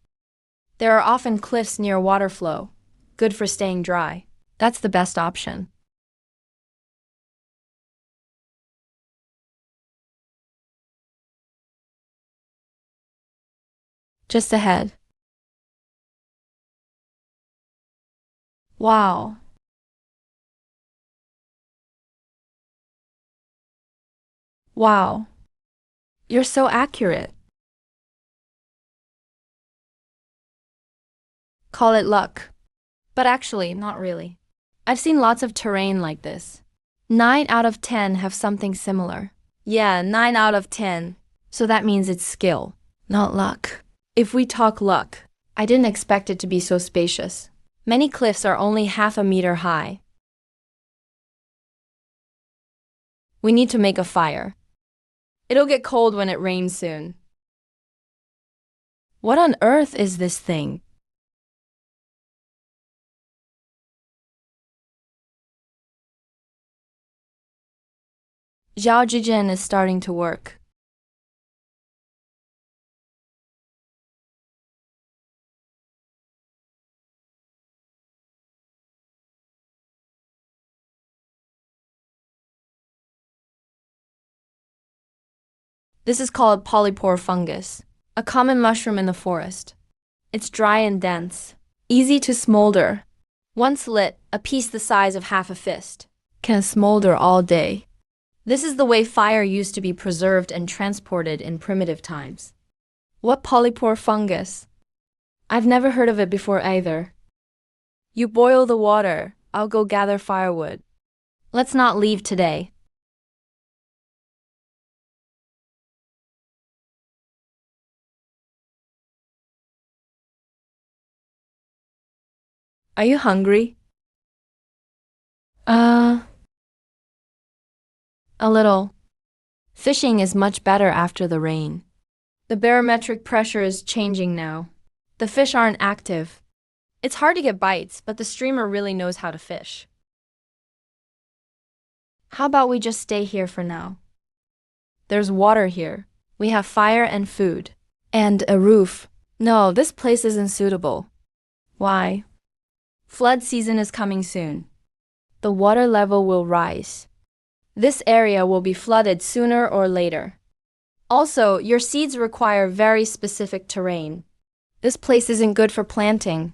There are often cliffs near water flow, good for staying dry. That's the best option. Just ahead. Wow. Wow. You're so accurate. Call it luck. But actually, not really. I've seen lots of terrain like this. 9 out of 10 have something similar. Yeah, 9 out of 10. So that means it's skill, not luck. If we talk luck, I didn't expect it to be so spacious. Many cliffs are only half a meter high. We need to make a fire. It'll get cold when it rains soon. What on earth is this thing? Xiao Jiin is starting to work. This is called polypore fungus, a common mushroom in the forest. It's dry and dense, easy to smolder. Once lit, a piece the size of half a fist can smolder all day. This is the way fire used to be preserved and transported in primitive times. What polypore fungus? I've never heard of it before either. You boil the water, I'll go gather firewood. Let's not leave today. Are you hungry? A little. Fishing is much better after the rain. The barometric pressure is changing now. The fish aren't active. It's hard to get bites, but the streamer really knows how to fish. How about we just stay here for now? There's water here. We have fire and food. And a roof. No, this place isn't suitable. Why? Flood season is coming soon. The water level will rise. This area will be flooded sooner or later. Also, your seeds require very specific terrain. This place isn't good for planting.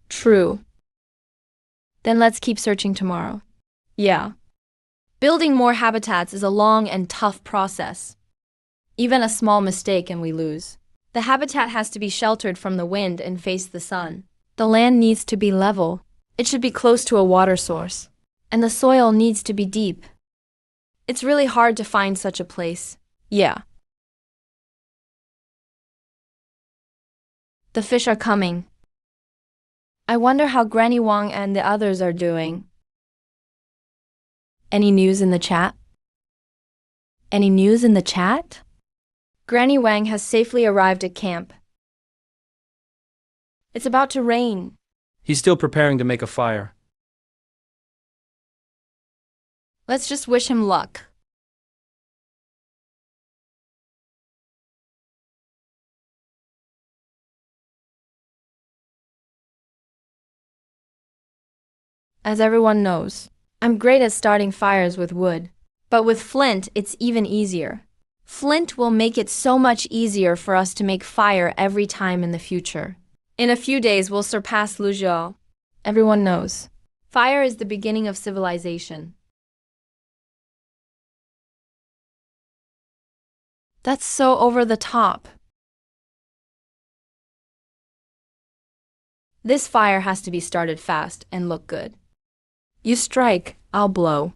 True. Then let's keep searching tomorrow. Yeah. Building more habitats is a long and tough process. Even a small mistake and we lose. The habitat has to be sheltered from the wind and face the sun. The land needs to be level. It should be close to a water source. And the soil needs to be deep. It's really hard to find such a place. Yeah. The fish are coming. I wonder how Granny Wang and the others are doing. Any news in the chat? Any news in the chat? Granny Wang has safely arrived at camp. It's about to rain. He's still preparing to make a fire. Let's just wish him luck. As everyone knows, I'm great at starting fires with wood. But with flint, it's even easier. Flint will make it so much easier for us to make fire every time in the future. In a few days, we'll surpass Luja. Everyone knows. Fire is the beginning of civilization. That's so over the top. This fire has to be started fast and look good. You strike, I'll blow.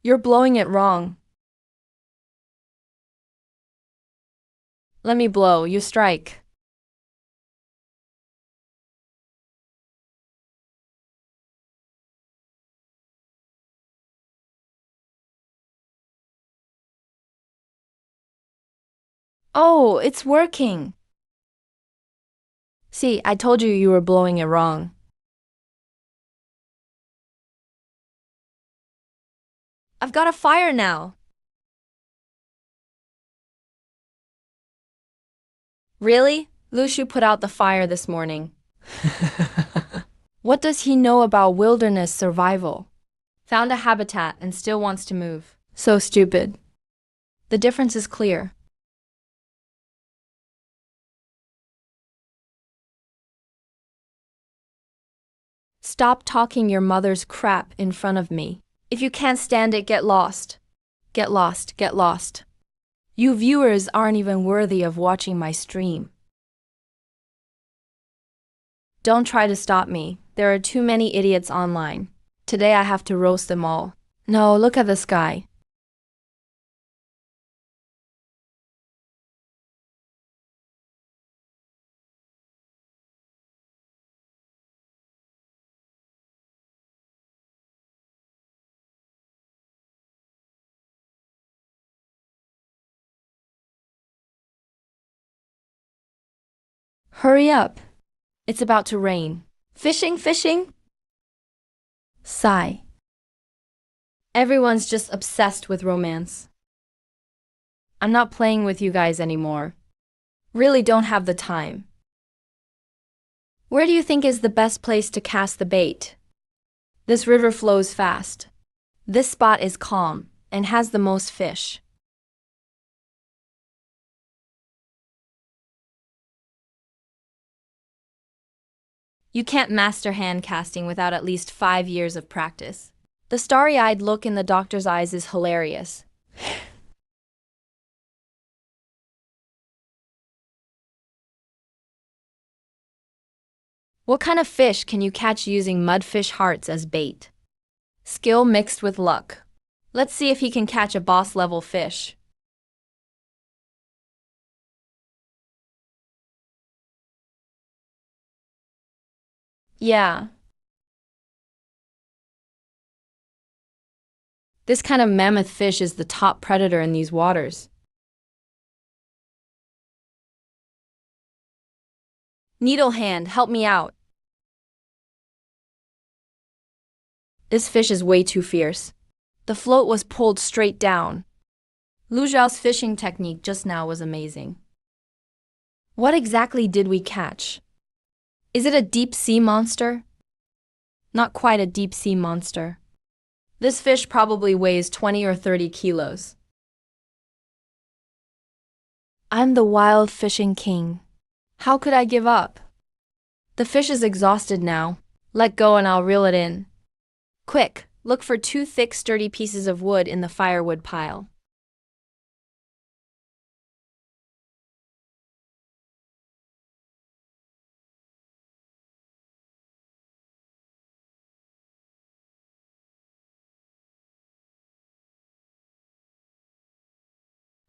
You're blowing it wrong. Let me blow, you strike. Oh, it's working. See, I told you you were blowing it wrong. I've got a fire now. Really? Lushu put out the fire this morning. What does he know about wilderness survival? Found a habitat and still wants to move. So stupid. The difference is clear. Stop talking your mother's crap in front of me. If you can't stand it, get lost. Get lost, get lost. You viewers aren't even worthy of watching my stream. Don't try to stop me. There are too many idiots online. Today I have to roast them all. No, look at the sky. Hurry up. It's about to rain. Fishing, fishing? Sigh. Everyone's just obsessed with romance. I'm not playing with you guys anymore. Really don't have the time. Where do you think is the best place to cast the bait? This river flows fast. This spot is calm and has the most fish. You can't master hand casting without at least 5 years of practice. The starry-eyed look in the doctor's eyes is hilarious. What kind of fish can you catch using mudfish hearts as bait? Skill mixed with luck. Let's see if he can catch a boss-level fish. Yeah. This kind of mammoth fish is the top predator in these waters. Needle hand, help me out. This fish is way too fierce. The float was pulled straight down. Luja's fishing technique just now was amazing. What exactly did we catch? Is it a deep-sea monster? Not quite a deep-sea monster. This fish probably weighs 20 or 30 kilos. I'm the wild fishing king. How could I give up? The fish is exhausted now. Let go and I'll reel it in. Quick, look for 2 thick, sturdy pieces of wood in the firewood pile.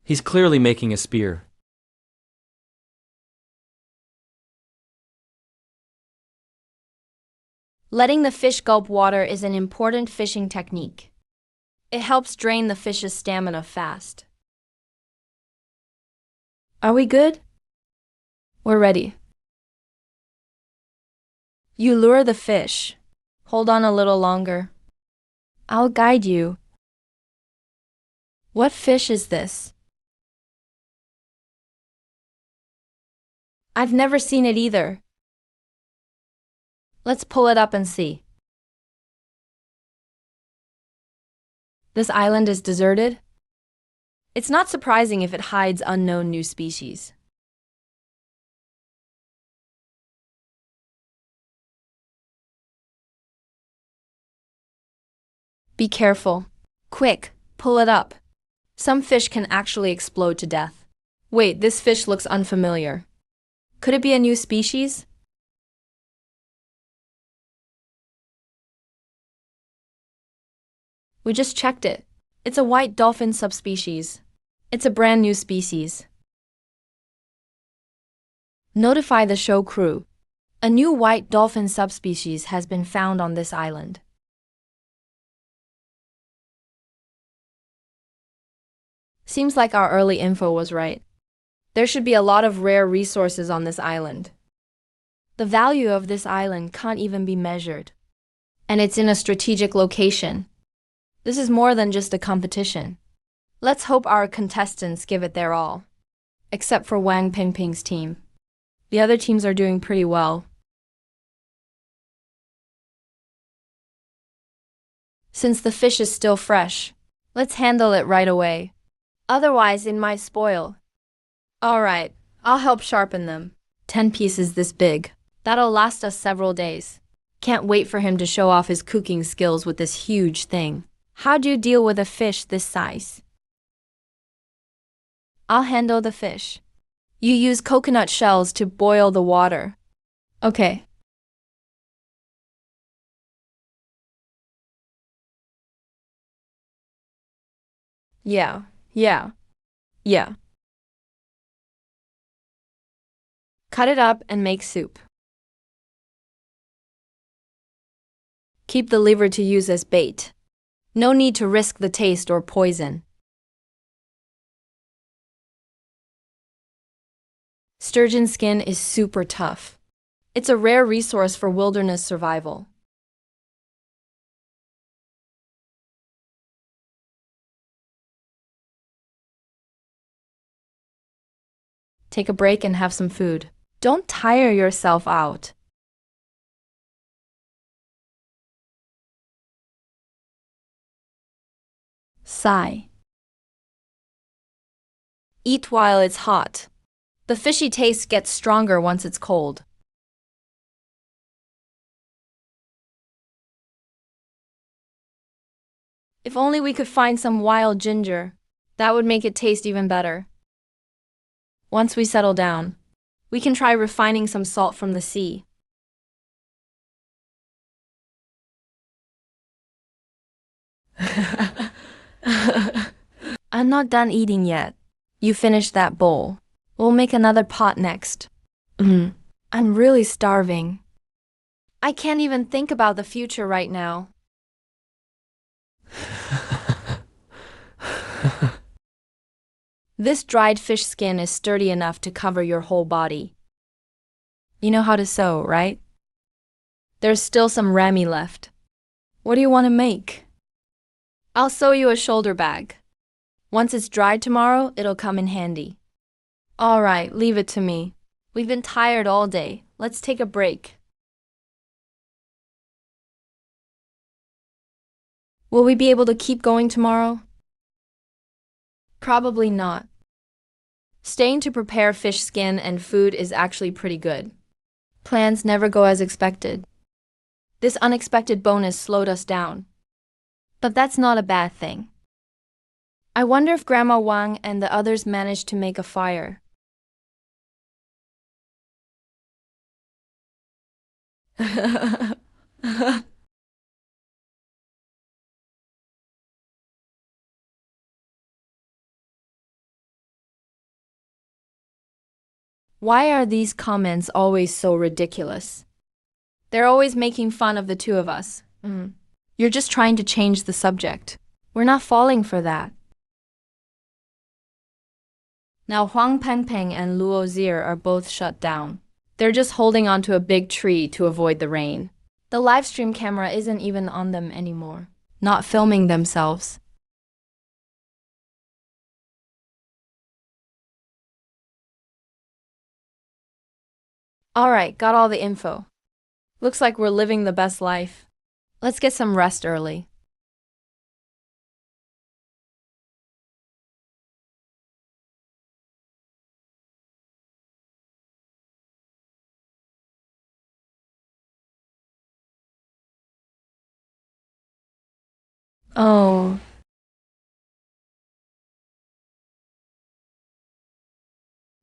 He's clearly making a spear. Letting the fish gulp water is an important fishing technique. It helps drain the fish's stamina fast. Are we good? We're ready. You lure the fish. Hold on a little longer. I'll guide you. What fish is this? I've never seen it either. Let's pull it up and see. This island is deserted? It's not surprising if it hides unknown new species. Be careful. Quick, pull it up. Some fish can actually explode to death. Wait, this fish looks unfamiliar. Could it be a new species? We just checked it. It's a white dolphin subspecies. It's a brand new species. Notify the show crew. A new white dolphin subspecies has been found on this island. Seems like our early info was right. There should be a lot of rare resources on this island. The value of this island can't even be measured. And it's in a strategic location. This is more than just a competition. Let's hope our contestants give it their all. Except for Wang Pangpang's team. The other teams are doing pretty well. Since the fish is still fresh, let's handle it right away. Otherwise, it might spoil. Alright, I'll help sharpen them. 10 pieces this big. That'll last us several days. Can't wait for him to show off his cooking skills with this huge thing. How do you deal with a fish this size? I'll handle the fish. You use coconut shells to boil the water. Okay. Yeah, yeah, yeah. Cut it up and make soup. Keep the liver to use as bait. No need to risk the taste or poison. Sturgeon skin is super tough. It's a rare resource for wilderness survival. Take a break and have some food. Don't tire yourself out. Sigh. Eat while it's hot. The fishy taste gets stronger once it's cold. If only we could find some wild ginger. That would make it taste even better. Once we settle down, we can try refining some salt from the sea. I'm not done eating yet. You finish that bowl. We'll make another pot next. I'm really starving. I can't even think about the future right now. This dried fish skin is sturdy enough to cover your whole body. You know how to sew, right? There's still some rami left. What do you want to make? I'll sew you a shoulder bag. Once it's dried tomorrow, it'll come in handy. All right, leave it to me. We've been tired all day. Let's take a break. Will we be able to keep going tomorrow? Probably not. Staying to prepare fish skin and food is actually pretty good. Plans never go as expected. This unexpected bonus slowed us down. But that's not a bad thing. I wonder if Grandma Wang and the others managed to make a fire. Why are these comments always so ridiculous? They're always making fun of the two of us. You're just trying to change the subject. We're not falling for that. Now Wang Pangpang and Luo Zir are both shut down. They're just holding onto a big tree to avoid the rain. The livestream camera isn't even on them anymore. Not filming themselves. Alright, got all the info. Looks like we're living the best life. Let's get some rest early. Oh.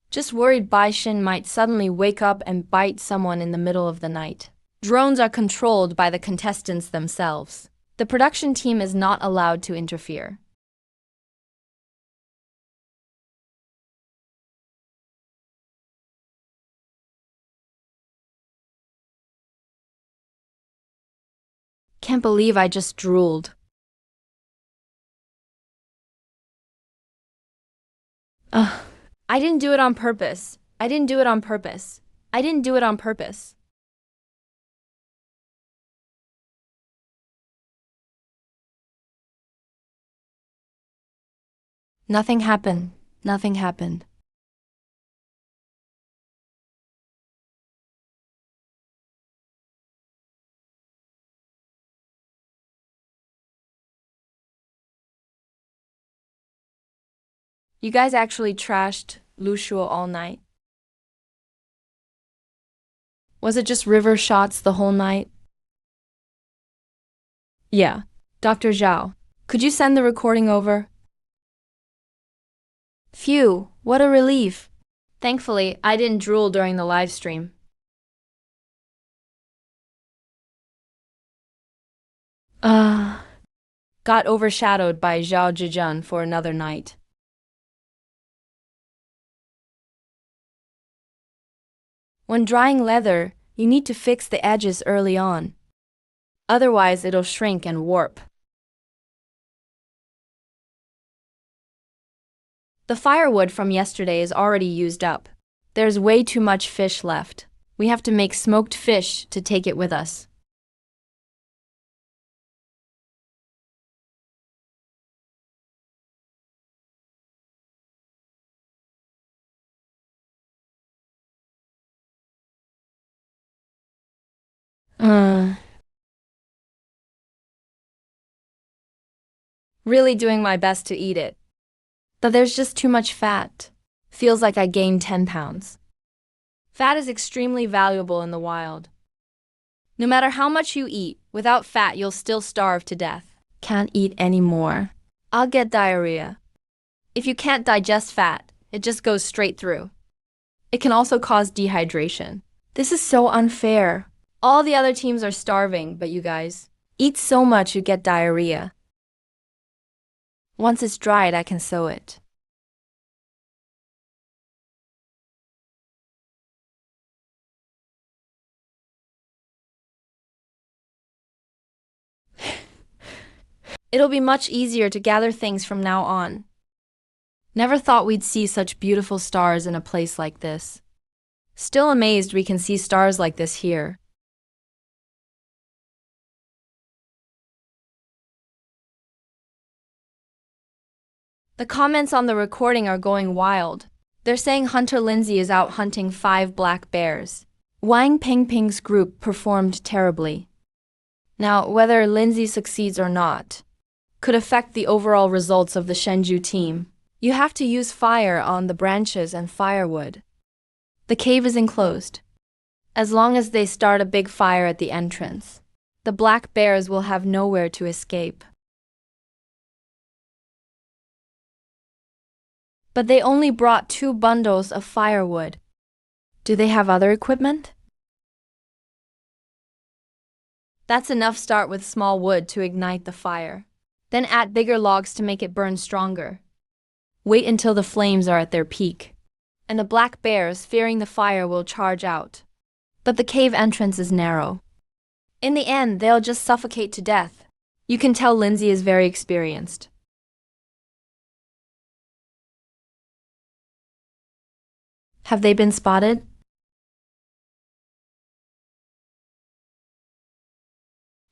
Just worried Bai Shin might suddenly wake up and bite someone in the middle of the night. Drones are controlled by the contestants themselves. The production team is not allowed to interfere. Can't believe I just drooled. Ugh. I didn't do it on purpose. I didn't do it on purpose. I didn't do it on purpose. Nothing happened. Nothing happened. You guys actually trashed Lushua all night? Was it just river shots the whole night? Yeah. Dr. Zhao, could you send the recording over? Phew, what a relief. Thankfully, I didn't drool during the live stream. got overshadowed by Xiao Jiin for another night. When drying leather, you need to fix the edges early on. Otherwise, it'll shrink and warp. The firewood from yesterday is already used up. There's way too much fish left. We have to make smoked fish to take it with us. Really doing my best to eat it. But there's just too much fat. Feels like I gained 10 pounds. Fat is extremely valuable in the wild. No matter how much you eat, without fat you'll still starve to death. Can't eat anymore. I'll get diarrhea. If you can't digest fat, it just goes straight through. It can also cause dehydration. This is so unfair. All the other teams are starving, but you guys eat so much you get diarrhea. Once it's dried, I can sew it. It'll be much easier to gather things from now on. Never thought we'd see such beautiful stars in a place like this. Still amazed we can see stars like this here. The comments on the recording are going wild. They're saying Hunter Lindsay is out hunting 5 black bears. Wang Pangpang's group performed terribly. Now, whether Lindsay succeeds or not could affect the overall results of the Shenzhou team. You have to use fire on the branches and firewood. The cave is enclosed. As long as they start a big fire at the entrance, the black bears will have nowhere to escape. But they only brought 2 bundles of firewood. Do they have other equipment? That's enough. Start with small wood to ignite the fire. Then add bigger logs to make it burn stronger. Wait until the flames are at their peak. And the black bears, fearing the fire, will charge out. But the cave entrance is narrow. In the end, they'll just suffocate to death. You can tell Lindsay is very experienced. Have they been spotted?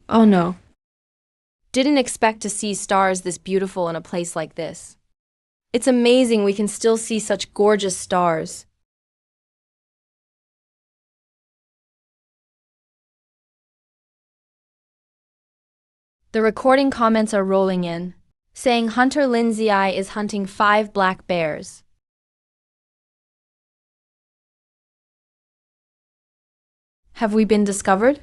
Oh no. Didn't expect to see stars this beautiful in a place like this. It's amazing we can still see such gorgeous stars. The recording comments are rolling in, saying Hunter Lindsay is hunting 5 black bears. Have we been discovered?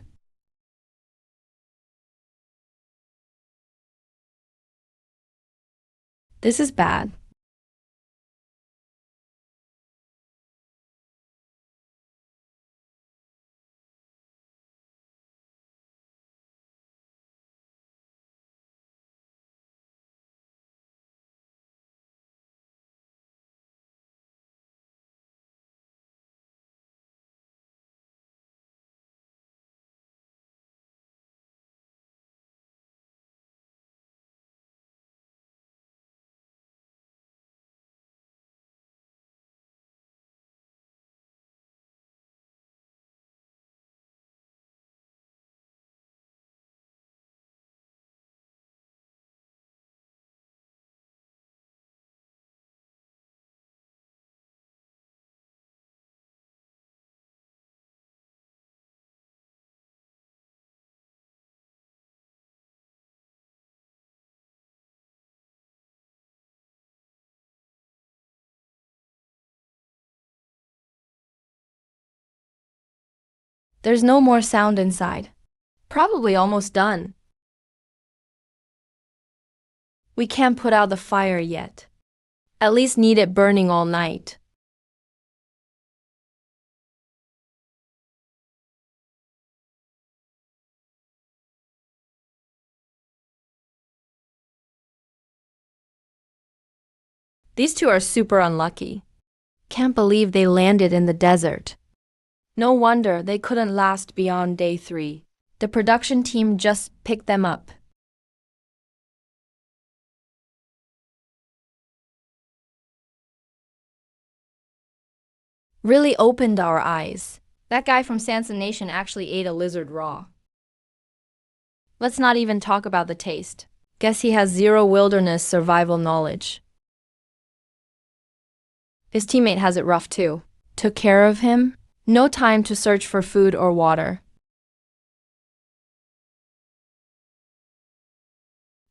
This is bad. There's no more sound inside. Probably almost done. We can't put out the fire yet. At least need it burning all night. These two are super unlucky. Can't believe they landed in the desert. No wonder they couldn't last beyond day 3. The production team just picked them up. Really opened our eyes. That guy from Sansa Nation actually ate a lizard raw. Let's not even talk about the taste. Guess he has zero wilderness survival knowledge. His teammate has it rough too. Took care of him? No time to search for food or water.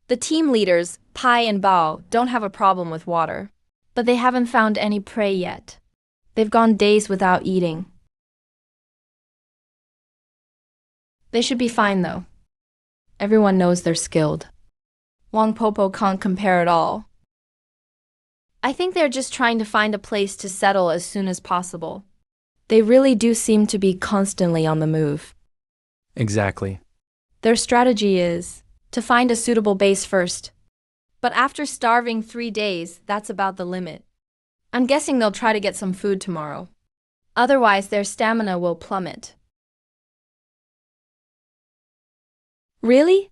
The team leaders, Pai and Bao, don't have a problem with water. But they haven't found any prey yet. They've gone days without eating. They should be fine though. Everyone knows they're skilled. Wang Pangpang can't compare at all. I think they're just trying to find a place to settle as soon as possible. They really do seem to be constantly on the move. Exactly. Their strategy is to find a suitable base first. But after starving 3 days, that's about the limit. I'm guessing they'll try to get some food tomorrow. Otherwise, their stamina will plummet. Really?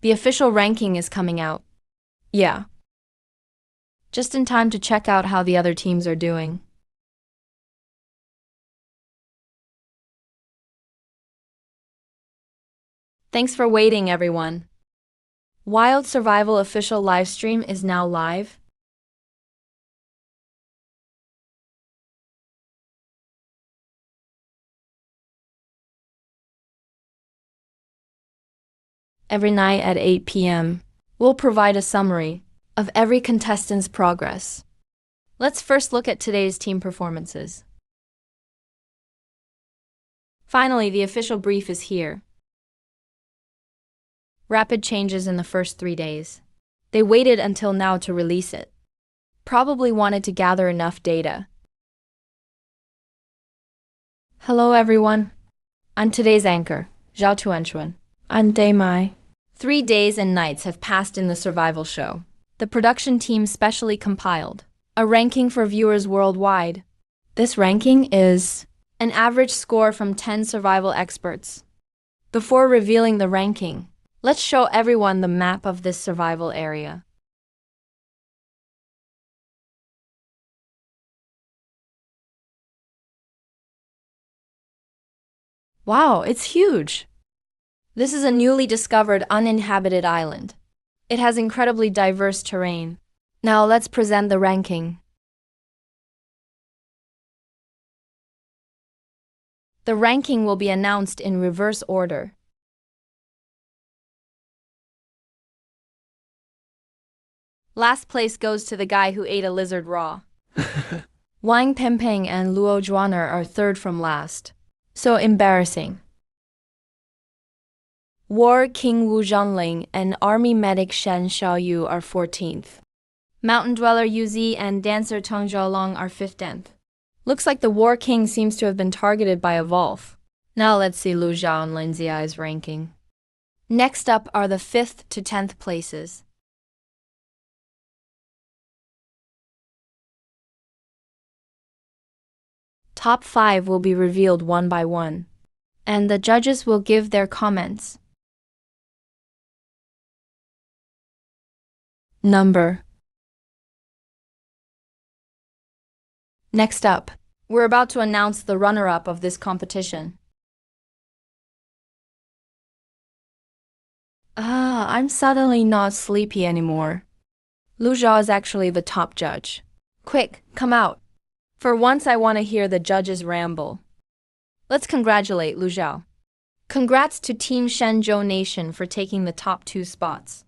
The official ranking is coming out. Yeah. Just in time to check out how the other teams are doing. Thanks for waiting, everyone. Wild Survival official livestream is now live. Every night at 8 p.m., we'll provide a summary of every contestant's progress. Let's first look at today's team performances. Finally, the official brief is here. Rapid changes in the first 3 days. They waited until now to release it. Probably wanted to gather enough data. Hello everyone. I'm today's anchor, Xiao Jiin. On day my 3 days and nights have passed in the survival show. The production team specially compiled a ranking for viewers worldwide. This ranking is an average score from 10 survival experts. Before revealing the ranking, let's show everyone the map of this survival area. Wow, it's huge! This is a newly discovered uninhabited island. It has incredibly diverse terrain. Now let's present the ranking. The ranking will be announced in reverse order. Last place goes to the guy who ate a lizard raw. Wang Pangpang and Luo Zhuaner are third from last. So embarrassing. War King Wu Zhongling and Army Medic Shen Xiaoyu are 14th. Mountain Dweller Yuzi and Dancer Tong Zhaolong are 15th. Looks like the War King seems to have been targeted by a Wolf. Now let's see Lu Zhao and Lin Ziai's ranking. Next up are the 5th to 10th places. Top 5 will be revealed one by one, and the judges will give their comments. Number. Next up, we're about to announce the runner-up of this competition. I'm suddenly not sleepy anymore. Lu Zhao is actually the top judge. Quick, come out. For once I want to hear the judges ramble. Let's congratulate Lu Zhao. Congrats to Team Shenzhou Nation for taking the top 2 spots.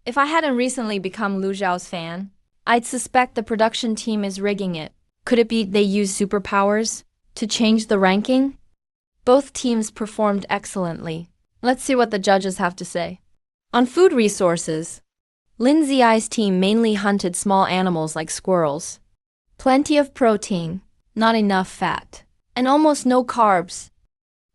If I hadn't recently become Lu Zhao's fan, I'd suspect the production team is rigging it. Could it be they use superpowers to change the ranking? Both teams performed excellently. Let's see what the judges have to say. On food resources, Lin Ziai's team mainly hunted small animals like squirrels. Plenty of protein, not enough fat, and almost no carbs.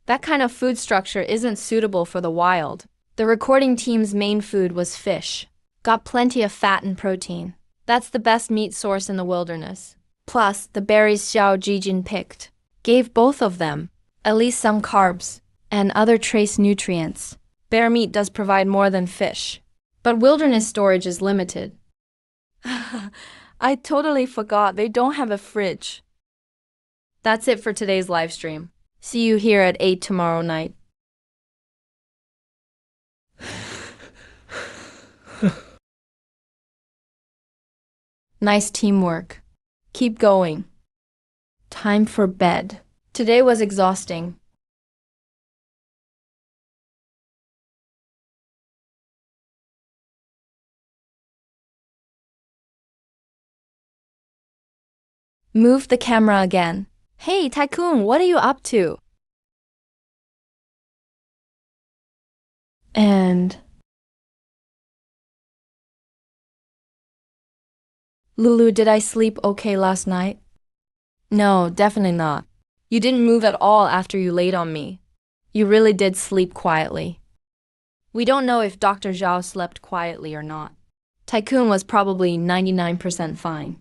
That kind of food structure isn't suitable for the wild. The recording team's main food was fish. Got plenty of fat and protein. That's the best meat source in the wilderness. Plus, the berries Xiao Jiin picked gave both of them at least some carbs and other trace nutrients. Bear meat does provide more than fish, but wilderness storage is limited. I totally forgot they don't have a fridge. That's it for today's live stream. See you here at 8 tomorrow night. Nice teamwork. Keep going. Time for bed. Today was exhausting. Move the camera again. Hey, Tycoon, what are you up to? And Lulu, did I sleep okay last night? No, definitely not. You didn't move at all after you laid on me. You really did sleep quietly. We don't know if Dr. Zhao slept quietly or not. Tycoon was probably 99% fine.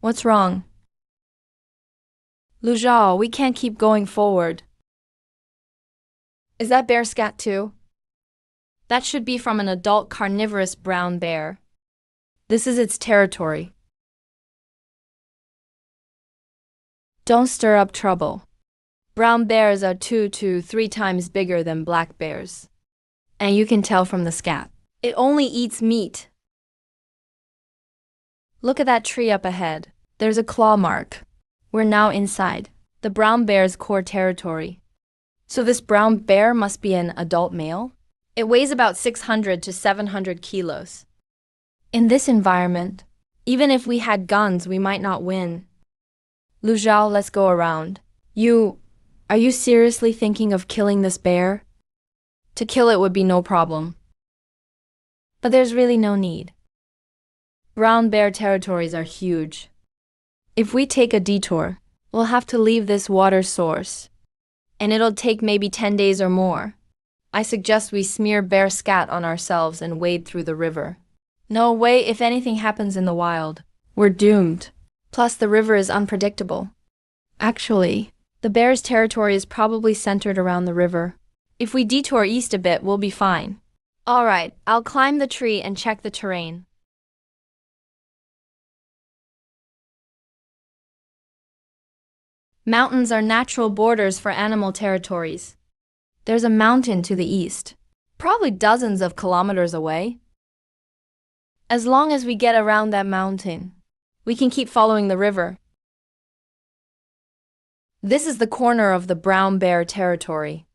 What's wrong? Lu Zhao, we can't keep going forward. Is that bear scat too? That should be from an adult carnivorous brown bear. This is its territory. Don't stir up trouble. Brown bears are 2 to 3 times bigger than black bears. And you can tell from the scat. It only eats meat. Look at that tree up ahead. There's a claw mark. We're now inside the brown bear's core territory. So this brown bear must be an adult male? It weighs about 600 to 700 kilos. In this environment, even if we had guns, we might not win. Lu Zhao, let's go around. Are you seriously thinking of killing this bear? To kill it would be no problem. But there's really no need. Brown bear territories are huge. If we take a detour, we'll have to leave this water source. And it'll take maybe 10 days or more. I suggest we smear bear scat on ourselves and wade through the river. No way, if anything happens in the wild, we're doomed. Plus, the river is unpredictable. Actually, the bear's territory is probably centered around the river. If we detour east a bit, we'll be fine. Alright, I'll climb the tree and check the terrain. Mountains are natural borders for animal territories. There's a mountain to the east, probably dozens of kilometers away. As long as we get around that mountain, we can keep following the river. This is the corner of the brown bear territory.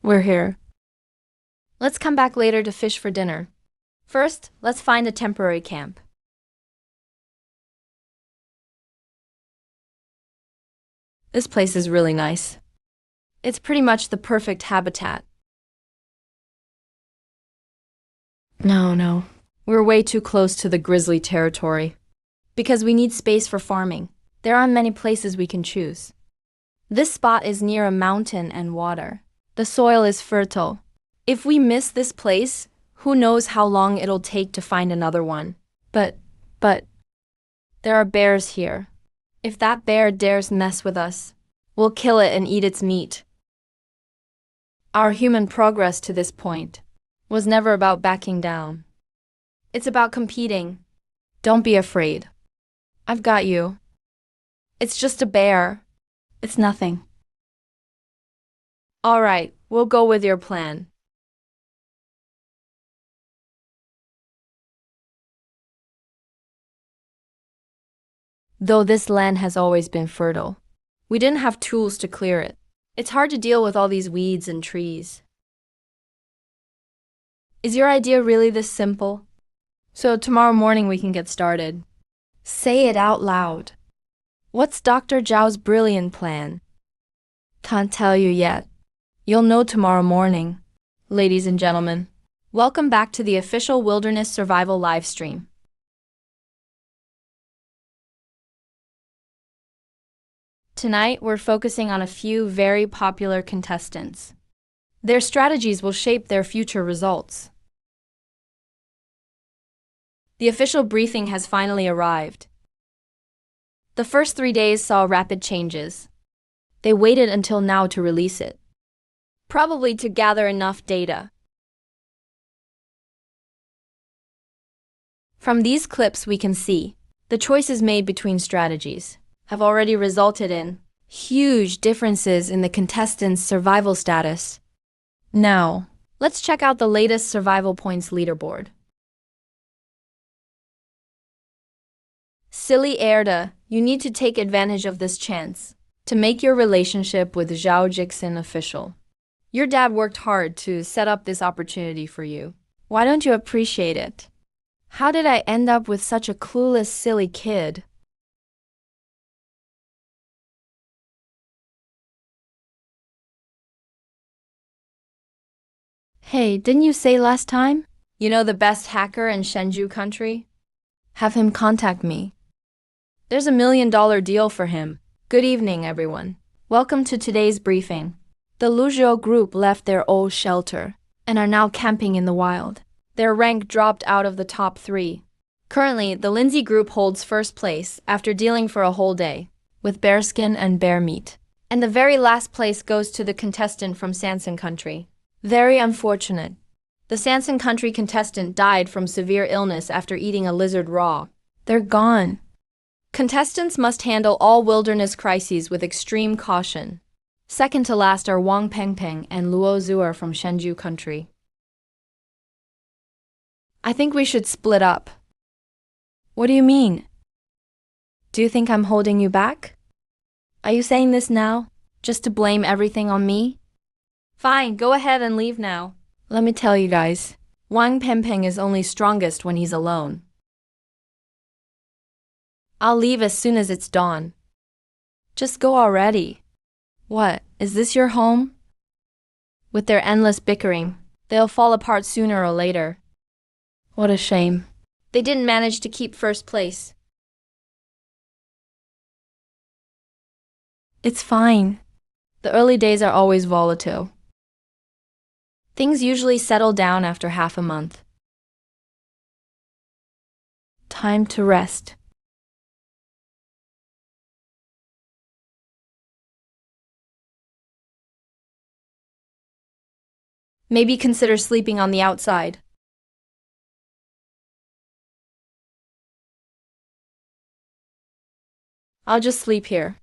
We're here. Let's come back later to fish for dinner. First, let's find a temporary camp. This place is really nice. It's pretty much the perfect habitat. No. We're way too close to the grizzly territory. Because we need space for farming. There aren't many places we can choose. This spot is near a mountain and water. The soil is fertile. If we miss this place, who knows how long it'll take to find another one. But, there are bears here. If that bear dares mess with us, we'll kill it and eat its meat. Our human progress to this point was never about backing down. It's about competing. Don't be afraid. I've got you. It's just a bear. It's nothing. All right, we'll go with your plan. though this land has always been fertile. We didn't have tools to clear it. It's hard to deal with all these weeds and trees. Is your idea really this simple? So tomorrow morning we can get started. Say it out loud. What's Dr. Zhao's brilliant plan? Can't tell you yet. You'll know tomorrow morning. Ladies and gentlemen, welcome back to the official Wilderness Survival livestream. Tonight, we're focusing on a few very popular contestants. Their strategies will shape their future results. The official briefing has finally arrived. The first 3 days saw rapid changes. They waited until now to release it, probably to gather enough data. From these clips we can see, the choices made between strategies have already resulted in huge differences in the contestants' survival status. Now, let's check out the latest survival points leaderboard. Silly Erda, you need to take advantage of this chance to make your relationship with Xiao Jiin official. Your dad worked hard to set up this opportunity for you. Why don't you appreciate it? How did I end up with such a clueless, silly kid? Hey, didn't you say last time? You know the best hacker in Shenzhou country? Have him contact me. There's $1 million deal for him. Good evening, everyone. Welcome to today's briefing. The Luja group left their old shelter and are now camping in the wild. Their rank dropped out of the top 3. Currently, the Lindsay group holds first place after dealing for a whole day with bearskin and bear meat. And the very last place goes to the contestant from Sansan country. Very unfortunate. The Sansan country contestant died from severe illness after eating a lizard raw. They're gone. Contestants must handle all wilderness crises with extreme caution. Second to last are Wang Pangpang and Luo Zuer from Shenzhou country. I think we should split up. What do you mean? Do you think I'm holding you back? Are you saying this now, just to blame everything on me? Fine, go ahead and leave now. Let me tell you guys, Wang Pangpang is only strongest when he's alone. I'll leave as soon as it's dawn. Just go already. What, is this your home? With their endless bickering, they'll fall apart sooner or later. What a shame. They didn't manage to keep first place. It's fine. The early days are always volatile. Things usually settle down after half a month. Time to rest. Maybe consider sleeping on the outside. I'll just sleep here.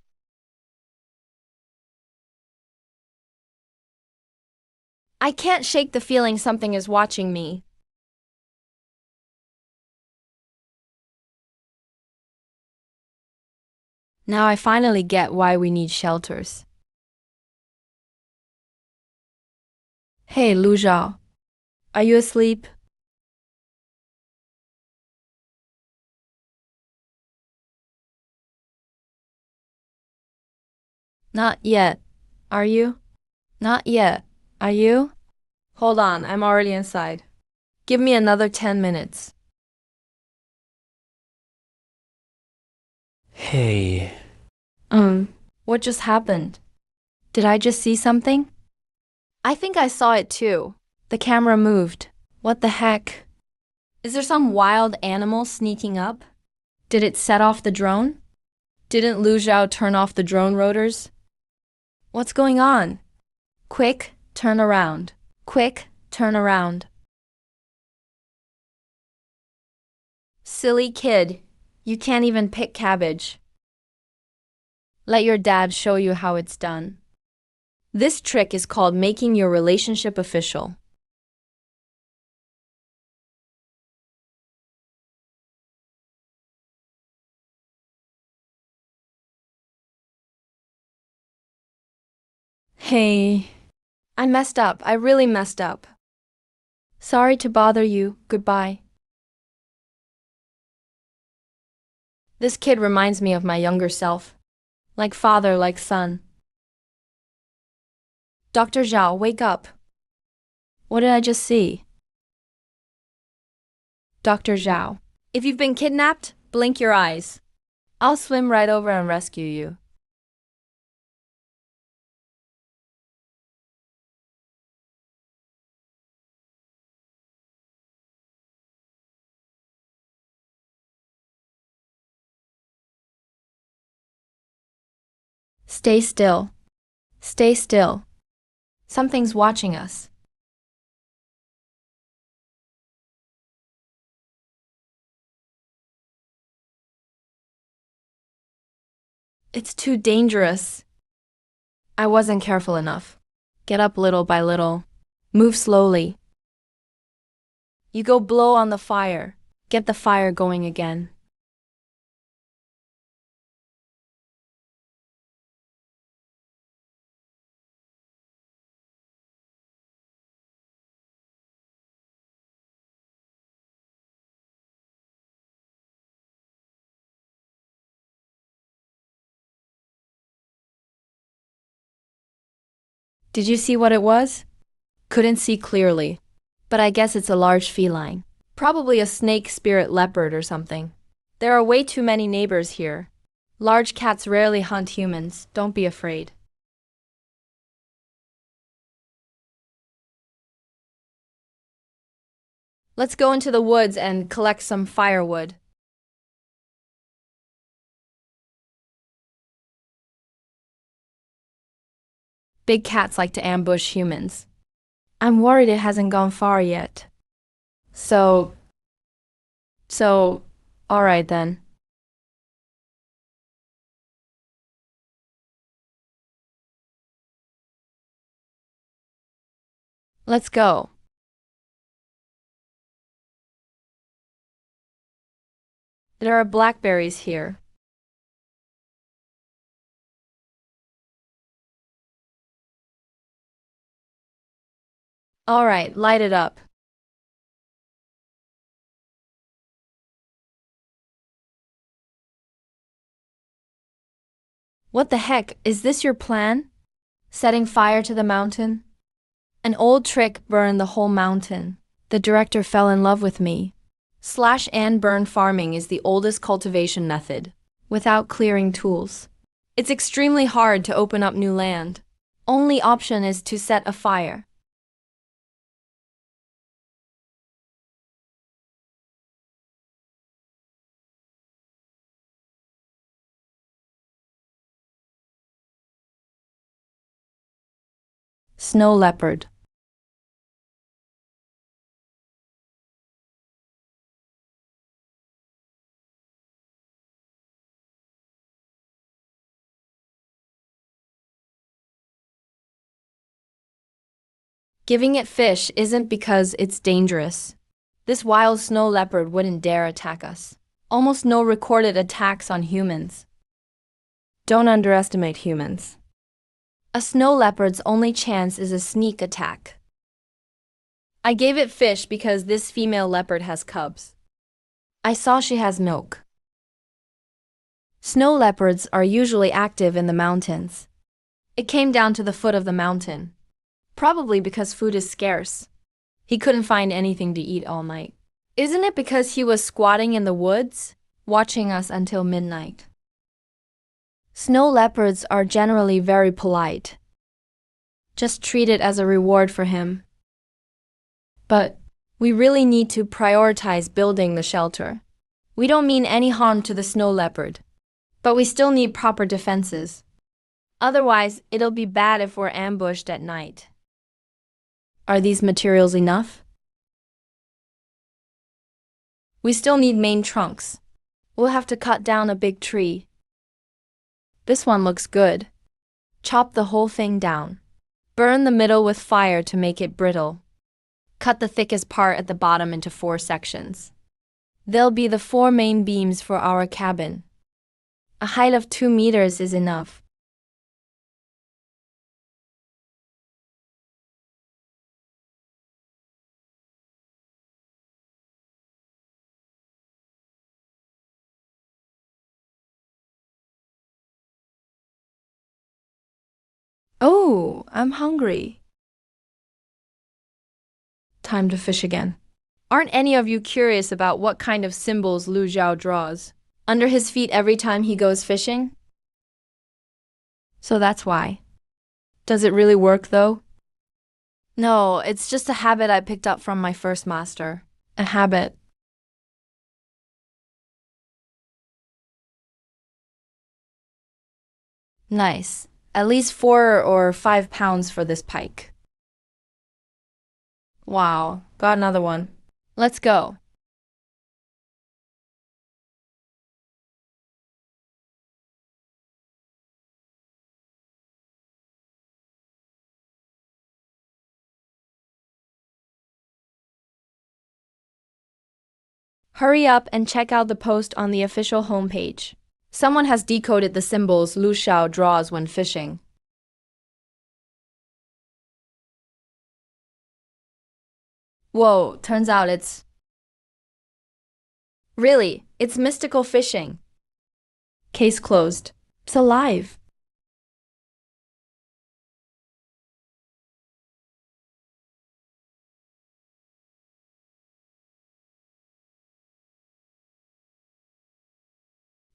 I can't shake the feeling something is watching me. Now I finally get why we need shelters. Hey, Lu Zhao. Are you asleep? Not yet. Are you? Not yet. Are you? Hold on, I'm already inside. Give me another 10 minutes. Hey. What just happened? Did I just see something? I think I saw it too. The camera moved. What the heck? Is there some wild animal sneaking up? Did it set off the drone? Didn't Lu Zhao turn off the drone rotors? What's going on? Quick, turn around. Quick, turn around. Silly kid, you can't even pick cabbage. Let your dad show you how it's done. This trick is called making your relationship official. Hey. I messed up. I really messed up. Sorry to bother you. Goodbye. This kid reminds me of my younger self. Like father, like son. Dr. Zhao, wake up. What did I just see? Dr. Zhao. If you've been kidnapped, blink your eyes. I'll swim right over and rescue you. Stay still. Stay still. Something's watching us. It's too dangerous. I wasn't careful enough. Get up little by little. Move slowly. You go blow on the fire. Get the fire going again. Did you see what it was? Couldn't see clearly, but I guess it's a large feline. Probably a snake spirit leopard or something. There are way too many neighbors here. Large cats rarely hunt humans. Don't be afraid. Let's go into the woods and collect some firewood. Big cats like to ambush humans. I'm worried it hasn't gone far yet. So, all right then. Let's go. There are blackberries here. All right, light it up. What the heck, is this your plan? Setting fire to the mountain? An old trick burned the whole mountain. The director fell in love with me. Slash and burn farming is the oldest cultivation method, without clearing tools. It's extremely hard to open up new land. Only option is to set a fire. Snow leopard. Giving it fish isn't because it's dangerous. This wild snow leopard wouldn't dare attack us. Almost no recorded attacks on humans. Don't underestimate humans. A snow leopard's only chance is a sneak attack. I gave it fish because this female leopard has cubs. I saw she has milk. Snow leopards are usually active in the mountains. It came down to the foot of the mountain. Probably because food is scarce. He couldn't find anything to eat all night. Isn't it because he was squatting in the woods, watching us until midnight? Snow leopards are generally very polite. Just treat it as a reward for him. But we really need to prioritize building the shelter. We don't mean any harm to the snow leopard, but we still need proper defenses. Otherwise, it'll be bad if we're ambushed at night. Are these materials enough? We still need main trunks. We'll have to cut down a big tree. This one looks good. Chop the whole thing down. Burn the middle with fire to make it brittle. Cut the thickest part at the bottom into 4 sections. They'll be the 4 main beams for our cabin. A height of 2 meters is enough. Oh, I'm hungry. Time to fish again. Aren't any of you curious about what kind of symbols Lu Zhao draws under his feet every time he goes fishing? So that's why. Does it really work, though? No, it's just a habit I picked up from my first master. A habit. Nice. At least 4 or 5 pounds for this pike. Wow, got another one. Let's go. Hurry up and check out the post on the official homepage. Someone has decoded the symbols Lu Xiao draws when fishing. Whoa, turns out it's... Really, it's mystical fishing. Case closed. It's alive.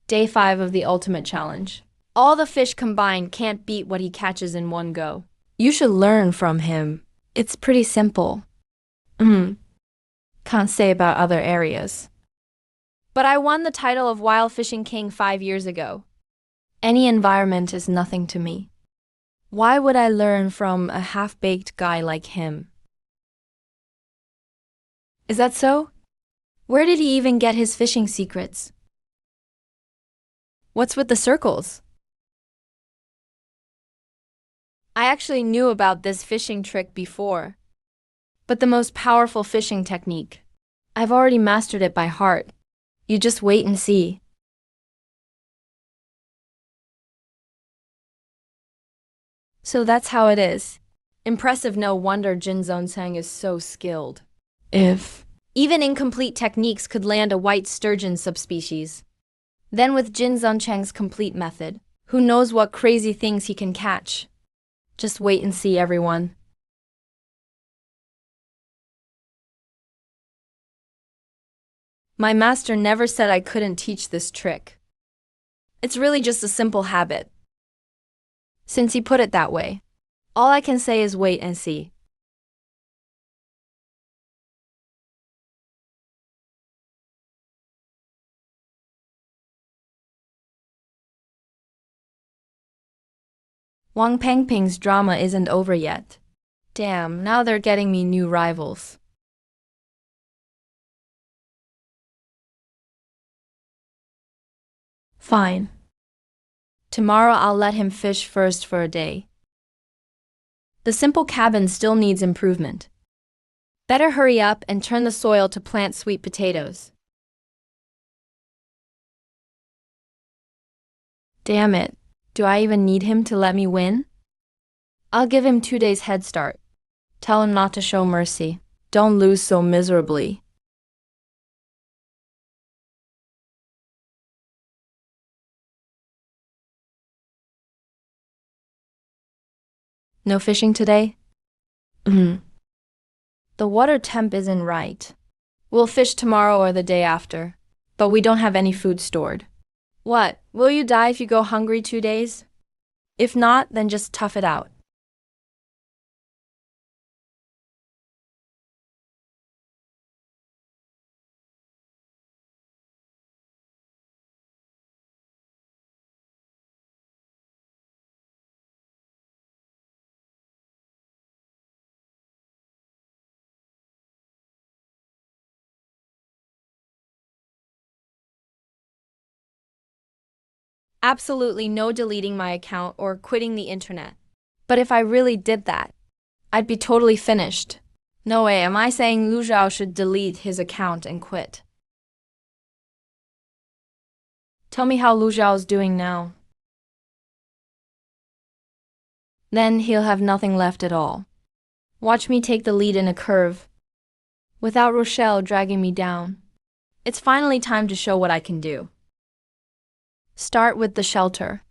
Day 5 of the ultimate challenge. All the fish combined can't beat what he catches in one go. You should learn from him. It's pretty simple. Can't say about other areas. But I won the title of Wild Fishing King 5 years ago. Any environment is nothing to me. Why would I learn from a half-baked guy like him? Is that so? Where did he even get his fishing secrets? What's with the circles? I actually knew about this fishing trick before, but the most powerful fishing technique. I've already mastered it by heart. You just wait and see. So that's how it is. Impressive, no wonder Jin Zhongcheng is so skilled. If even incomplete techniques could land a white sturgeon subspecies. Then with Jin Zhongcheng's complete method, who knows what crazy things he can catch? Just wait and see, everyone. My master never said I couldn't teach this trick. It's really just a simple habit. Since he put it that way, all I can say is wait and see. Wang Pangping's drama isn't over yet. Damn, now they're getting me new rivals. Fine. Tomorrow I'll let him fish first for a day. The simple cabin still needs improvement. Better hurry up and turn the soil to plant sweet potatoes. Damn it, do I even need him to let me win? I'll give him 2 days head start. Tell him not to show mercy. Don't lose so miserably. No fishing today? The water temp isn't right. We'll fish tomorrow or the day after, but we don't have any food stored. What, will you die if you go hungry 2 days? If not, then just tough it out. Absolutely no deleting my account or quitting the internet. But if I really did that, I'd be totally finished. No way, am I saying Lu Zhao should delete his account and quit? Tell me how Lu Zhao's doing now. Then he'll have nothing left at all. Watch me take the lead in a curve, without Rochelle dragging me down. It's finally time to show what I can do. Start with the shelter.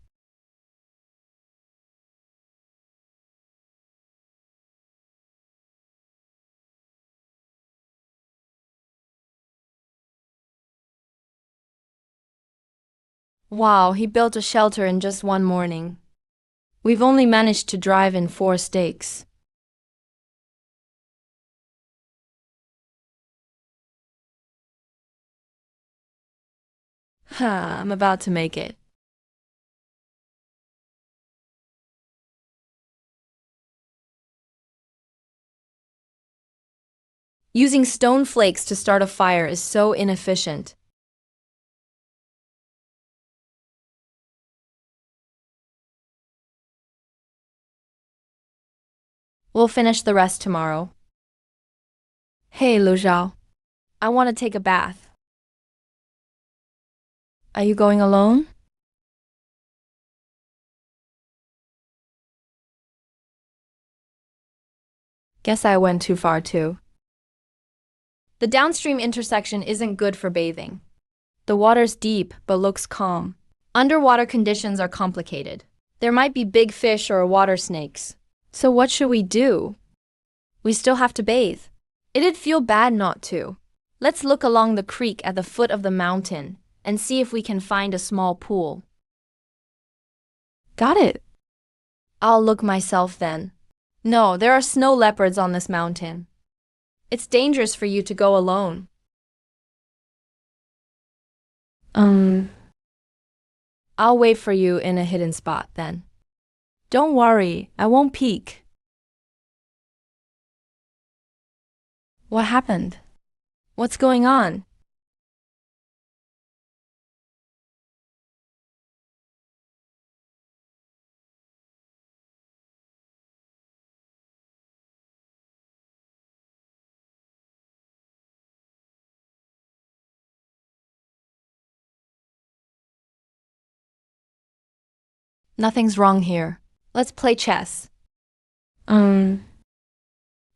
Wow, he built a shelter in just one morning. We've only managed to drive in 4 steaks. I'm about to make it. Using stone flakes to start a fire is so inefficient. We'll finish the rest tomorrow. Hey, Luja. I want to take a bath. Are you going alone? Guess I went too far too. The downstream intersection isn't good for bathing. The water's deep but looks calm. Underwater conditions are complicated. There might be big fish or water snakes. So what should we do? We still have to bathe. It'd feel bad not to. Let's look along the creek at the foot of the mountain and see if we can find a small pool. Got it. I'll look myself then. No, there are snow leopards on this mountain. It's dangerous for you to go alone. I'll wait for you in a hidden spot then. Don't worry, I won't peek. What happened? What's going on? Nothing's wrong here. Let's play chess. I'll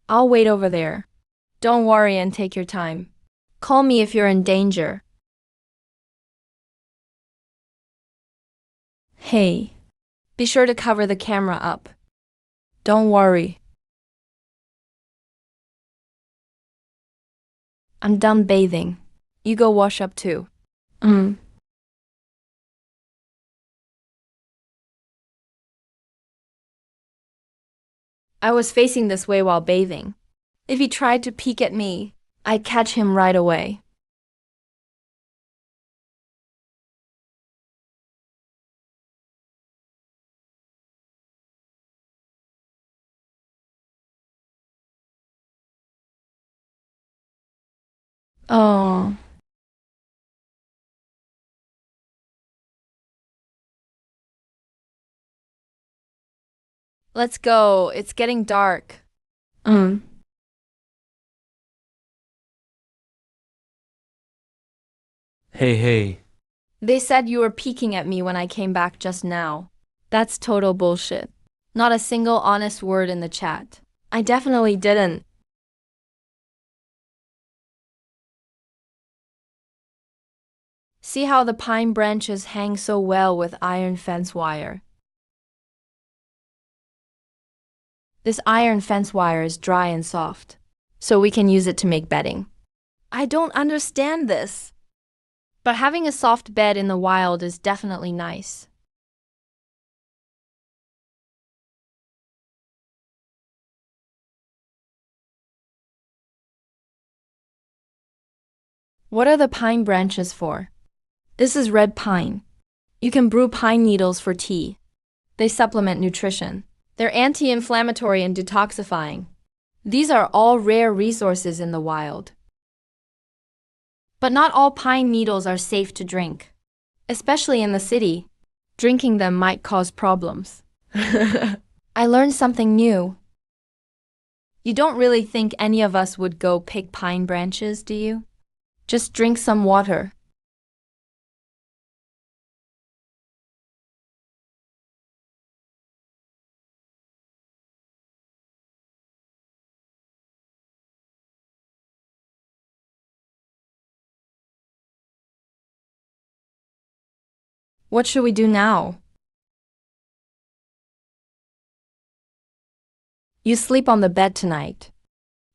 wait over there. Don't worry and take your time. Call me if you're in danger. Hey, be sure to cover the camera up. Don't worry. I'm done bathing. You go wash up too. I was facing this way while bathing. If he tried to peek at me, I'd catch him right away. Oh. Let's go. It's getting dark. Hey. They said you were peeking at me when I came back just now. That's total bullshit. Not a single honest word in the chat. I definitely didn't. See how the pine branches hang so well with iron fence wire. This iron fence wire is dry and soft, so we can use it to make bedding. I don't understand this. But having a soft bed in the wild is definitely nice. What are the pine branches for? This is red pine. You can brew pine needles for tea. They supplement nutrition. They're anti-inflammatory and detoxifying. These are all rare resources in the wild. But not all pine needles are safe to drink. Especially in the city. Drinking them might cause problems. I learned something new. You don't really think any of us would go pick pine branches, do you? Just drink some water. What should we do now? You sleep on the bed tonight.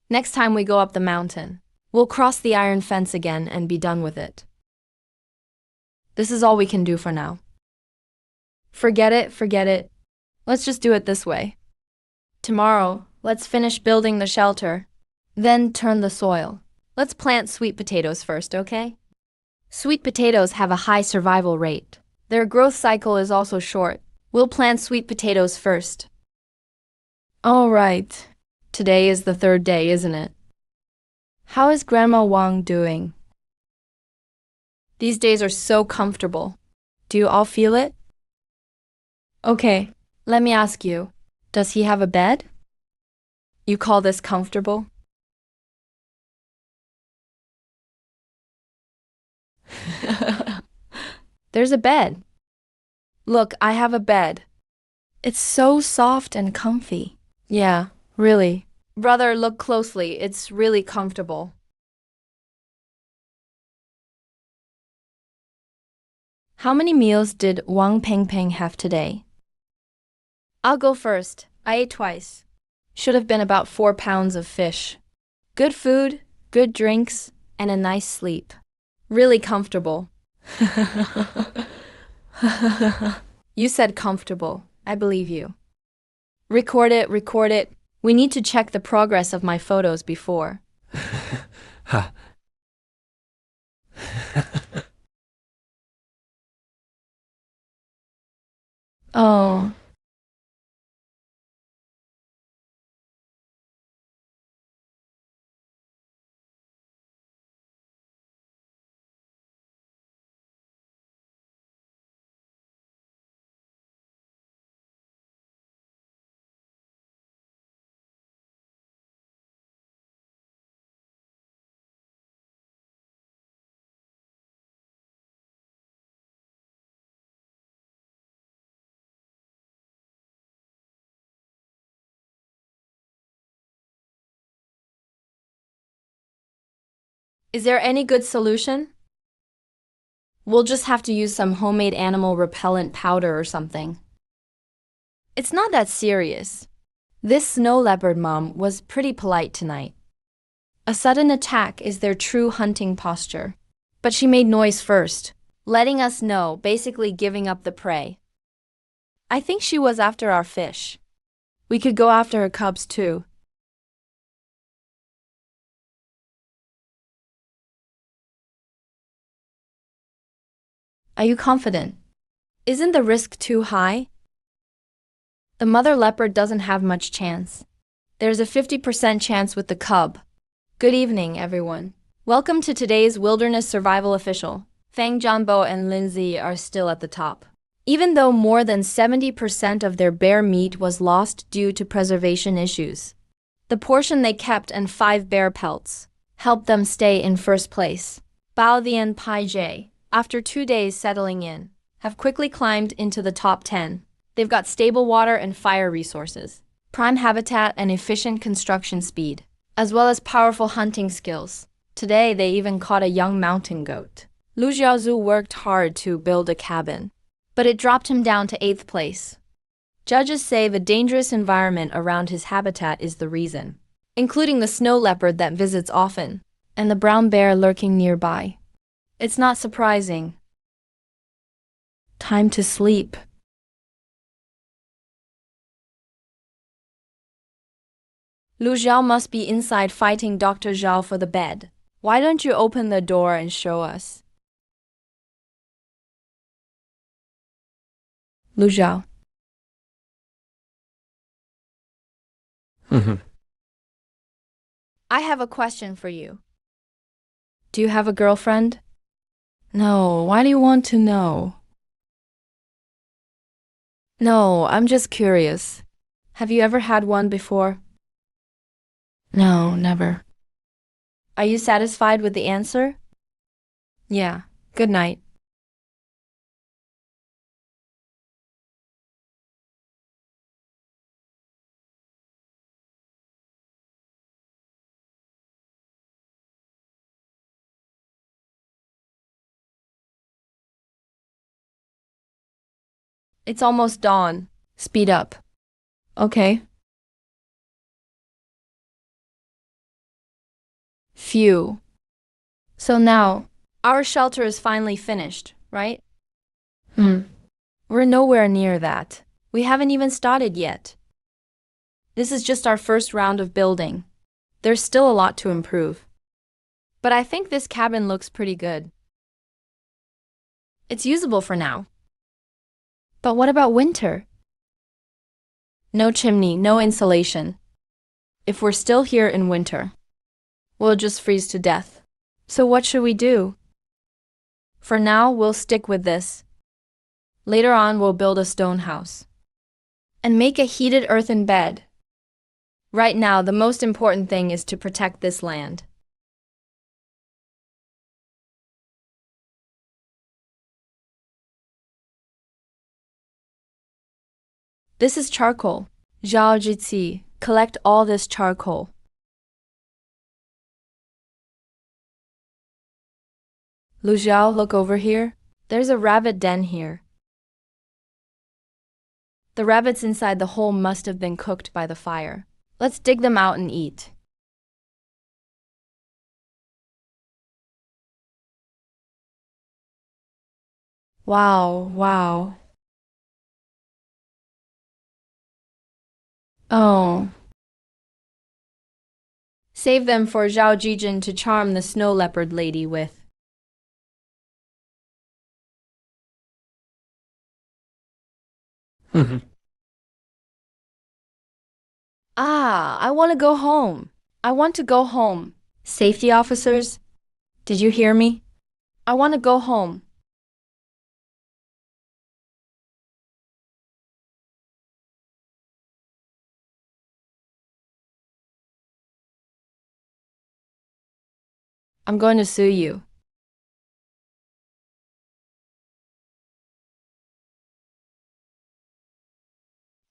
Next time we go up the mountain, we'll cross the iron fence again and be done with it. This is all we can do for now. Forget it, forget it. Let's just do it this way. Tomorrow, let's finish building the shelter. Then turn the soil. Let's plant sweet potatoes first, okay? Sweet potatoes have a high survival rate. Their growth cycle is also short. We'll plant sweet potatoes first. All right. Today is the third day, isn't it? How is Grandma Wang doing? These days are so comfortable. Do you all feel it? Okay, let me ask you. Does he have a bed? You call this comfortable? There's a bed. Look, I have a bed. It's so soft and comfy. Yeah, really. Brother, look closely. It's really comfortable. How many meals did Wang Pangpang have today? I'll go first. I ate twice. Should have been about 4 pounds of fish. Good food, good drinks, and a nice sleep. Really comfortable. You said comfortable. I believe you. Record it, record it. We need to check the progress of my photos before. Ha. Oh. Is there any good solution? We'll just have to use some homemade animal repellent powder or something. It's not that serious. This snow leopard mom was pretty polite tonight. A sudden attack is their true hunting posture. But she made noise first, letting us know, basically giving up the prey. I think she was after our fish. We could go after her cubs too. Are you confident? Isn't the risk too high? The mother leopard doesn't have much chance. There's a 50% chance with the cub. Good evening, everyone. Welcome to today's Wilderness Survival Official. Fang Jianbo and Lindsay are still at the top. Even though more than 70% of their bear meat was lost due to preservation issues, the portion they kept and 5 bear pelts helped them stay in first place. Bao Di and Pai Jie, after 2 days settling in, have quickly climbed into the top 10. They've got stable water and fire resources, prime habitat and efficient construction speed, as well as powerful hunting skills. Today, they even caught a young mountain goat. Lu Xiaozu worked hard to build a cabin, but it dropped him down to 8th place. Judges say the dangerous environment around his habitat is the reason, including the snow leopard that visits often, and the brown bear lurking nearby. It's not surprising. Time to sleep. Lu Xiao must be inside fighting Dr. Zhao for the bed. Why don't you open the door and show us? Lu Xiao. I have a question for you. Do you have a girlfriend? No, why do you want to know? No, I'm just curious. Have you ever had one before? No, never. Are you satisfied with the answer? Yeah, good night. It's almost dawn. Speed up. Okay. Phew. So now, our shelter is finally finished. right? We're nowhere near that. We haven't even started yet. This is just our first round of building. There's still a lot to improve. But I think this cabin looks pretty good. It's usable for now. But what about winter? No chimney, no insulation. If we're still here in winter, we'll just freeze to death. So what should we do? For now, we'll stick with this. Later on, we'll build a stone house. And make a heated earthen bed. Right now, the most important thing is to protect this land. This is charcoal. Xiao Jiin. Collect all this charcoal. Lu Xiao, look over here. There's a rabbit den here. The rabbits inside the hole must have been cooked by the fire. Let's dig them out and eat. Wow. Oh. Save them for Xiao Jiin to charm the snow leopard lady with. I want to go home. I want to go home. Safety officers, did you hear me? I want to go home. I'm going to sue you.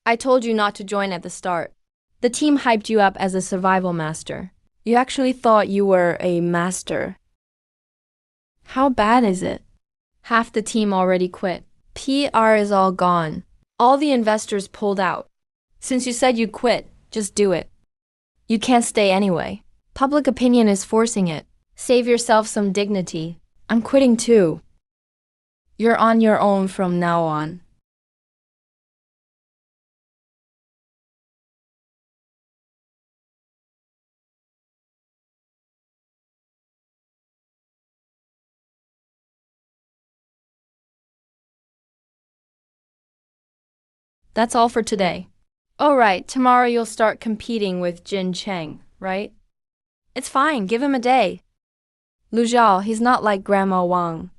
I told you not to join at the start. The team hyped you up as a survival master. You actually thought you were a master. How bad is it? Half the team already quit. PR is all gone. All the investors pulled out. Since you said you'd quit, just do it. You can't stay anyway. Public opinion is forcing it. Save yourself some dignity. I'm quitting too. You're on your own from now on. That's all for today. Oh right, tomorrow you'll start competing with Jin Cheng, right? It's fine, give him a day. Lu Zhao, he's not like Grandma Wang.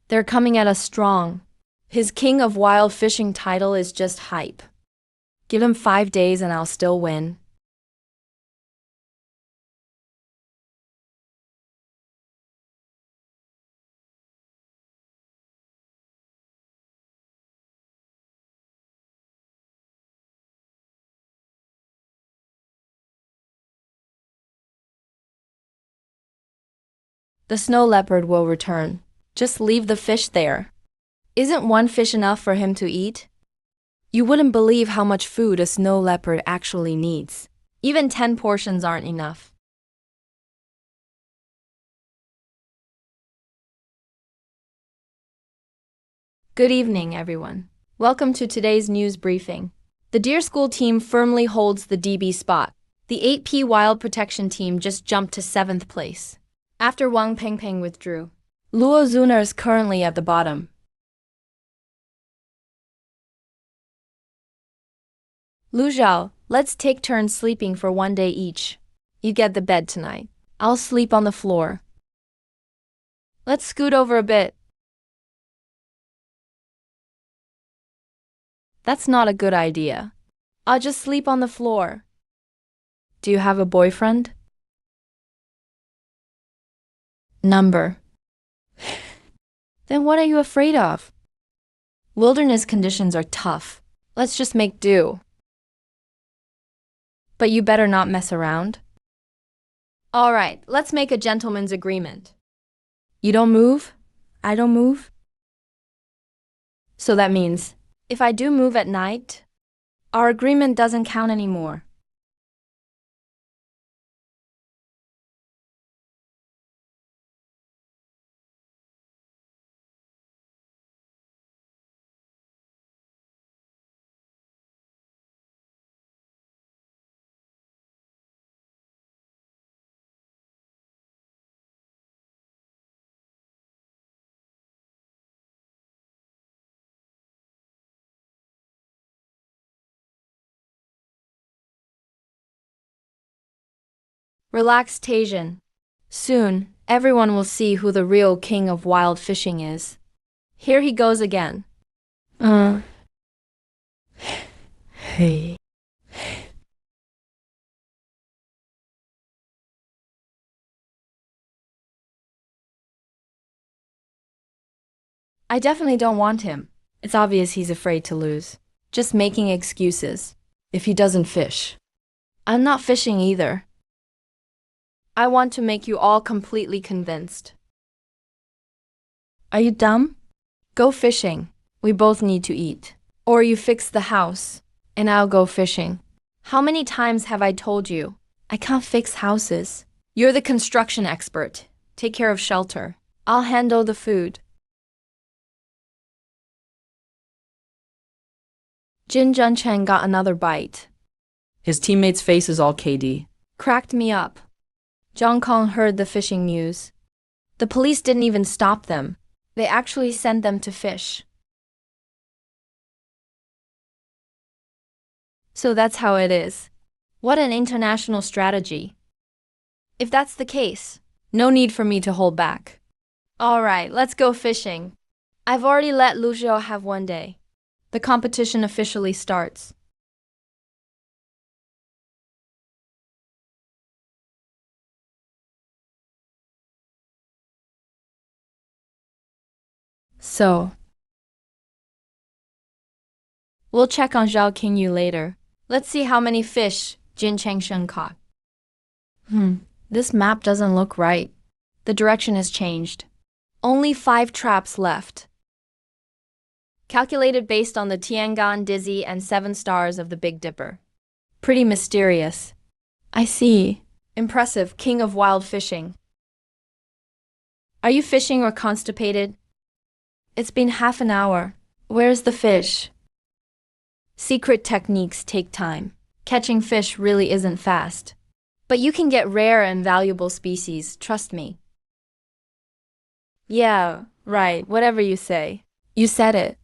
They're coming at us strong. His King of Wild Fishing title is just hype. Give him 5 days and I'll still win. The snow leopard will return. Just leave the fish there. Isn't one fish enough for him to eat? You wouldn't believe how much food a snow leopard actually needs. Even 10 portions aren't enough. Good evening, everyone. Welcome to today's news briefing. The Deer School team firmly holds the DB spot. The 8P Wild Protection team just jumped to 7th place. After Wang Pangpang withdrew, Luo Zuner is currently at the bottom. Lu Zhao, let's take turns sleeping for 1 day each. You get the bed tonight. I'll sleep on the floor. Let's scoot over a bit. That's not a good idea. I'll just sleep on the floor. Do you have a boyfriend? Number. Then what are you afraid of? Wilderness conditions are tough. Let's just make do. But you better not mess around. All right, let's make a gentleman's agreement. You don't move, I don't move. So that means, if I do move at night, our agreement doesn't count anymore. Relax, Tajian. Soon, everyone will see who the real king of wild fishing is. Here he goes again. Hey. I definitely don't want him. It's obvious he's afraid to lose. Just making excuses. If he doesn't fish. I'm not fishing either. I want to make you all completely convinced. Are you dumb? Go fishing. We both need to eat. Or you fix the house, and I'll go fishing. How many times have I told you? I can't fix houses. You're the construction expert. Take care of shelter. I'll handle the food. Jin Junchen got another bite. His teammate's face is all KD. Cracked me up. Zhang Kong heard the fishing news. The police didn't even stop them. They actually sent them to fish. So that's how it is. What an international strategy. If that's the case, no need for me to hold back. All right, let's go fishing. I've already let Luja have one day. The competition officially starts. So, we'll check on Zhao Qingyu later. Let's see how many fish Jin Chengsheng caught. This map doesn't look right. The direction has changed. Only 5 traps left. Calculated based on the Tiangan, Dizzy, and 7 stars of the Big Dipper. Pretty mysterious. I see. Impressive, king of wild fishing. Are you fishing or constipated? It's been half an hour. Where's the fish? Secret techniques take time. Catching fish really isn't fast. But you can get rare and valuable species, trust me. Yeah, right, whatever you say. You said it.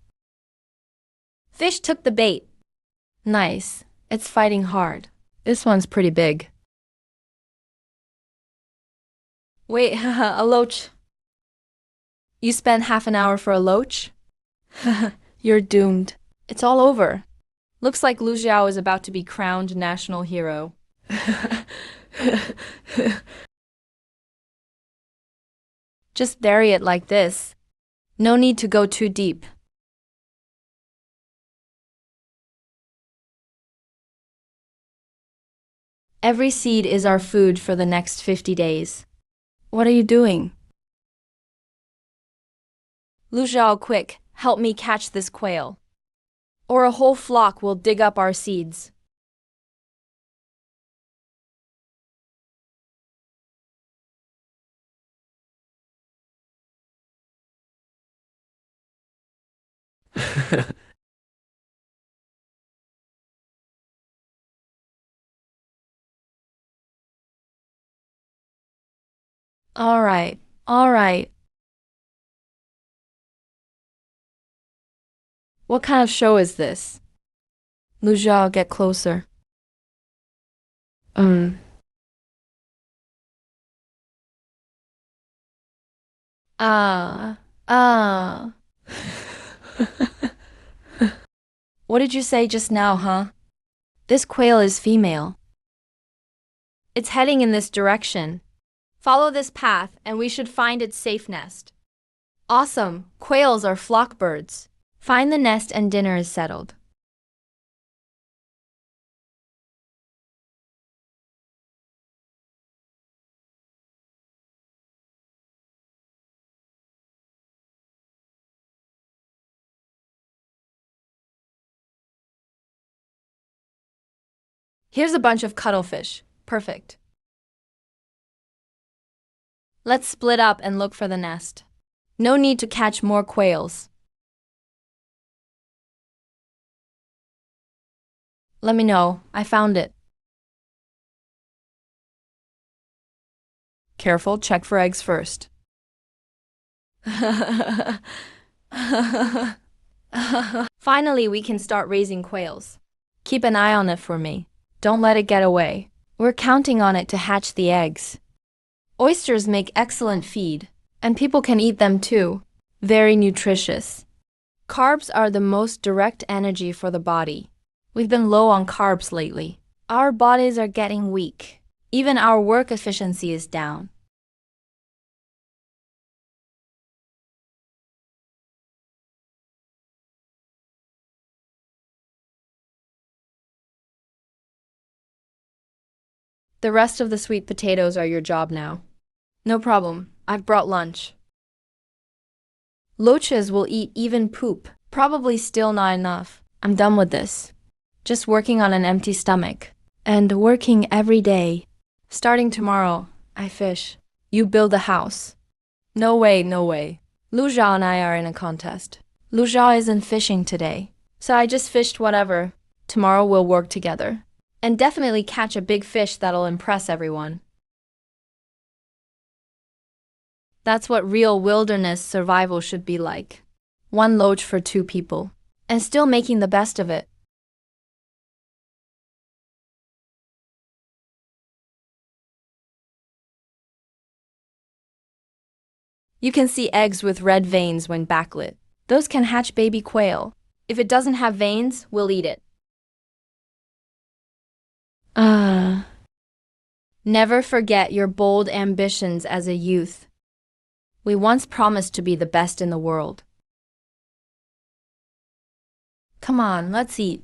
Fish took the bait. Nice. It's fighting hard. This one's pretty big. Wait, a loach. You spent half an hour for a loach? You're doomed. It's all over. Looks like Lu Xiao is about to be crowned national hero. Just bury it like this. No need to go too deep. Every seed is our food for the next 50 days. What are you doing? Lu Xiao, quick, help me catch this quail. Or a whole flock will dig up our seeds. All right, all right. What kind of show is this? Lu Xiao, get closer. Ah. What did you say just now, huh? This quail is female. It's heading in this direction. Follow this path and we should find its safe nest. Awesome, quails are flock birds. Find the nest and dinner is settled. Here's a bunch of cuttlefish. Perfect. Let's split up and look for the nest. No need to catch more quails. Let me know. I found it. Careful, check for eggs first. Finally, we can start raising quails. Keep an eye on it for me. Don't let it get away. We're counting on it to hatch the eggs. Oysters make excellent feed, and people can eat them too. Very nutritious. Carbs are the most direct energy for the body. We've been low on carbs lately. Our bodies are getting weak. Even our work efficiency is down. The rest of the sweet potatoes are your job now. No problem. I've brought lunch. Loaches will eat even poop. Probably still not enough. I'm done with this. Just working on an empty stomach. And working every day. Starting tomorrow, I fish. You build a house. No way, no way. Luja and I are in a contest. Luja isn't fishing today. So I just fished whatever. Tomorrow we'll work together. And definitely catch a big fish that'll impress everyone. That's what real wilderness survival should be like. One loach for 2 people. And still making the best of it. You can see eggs with red veins when backlit. Those can hatch baby quail. If it doesn't have veins, we'll eat it. Never forget your bold ambitions as a youth. We once promised to be the best in the world. Come on, let's eat.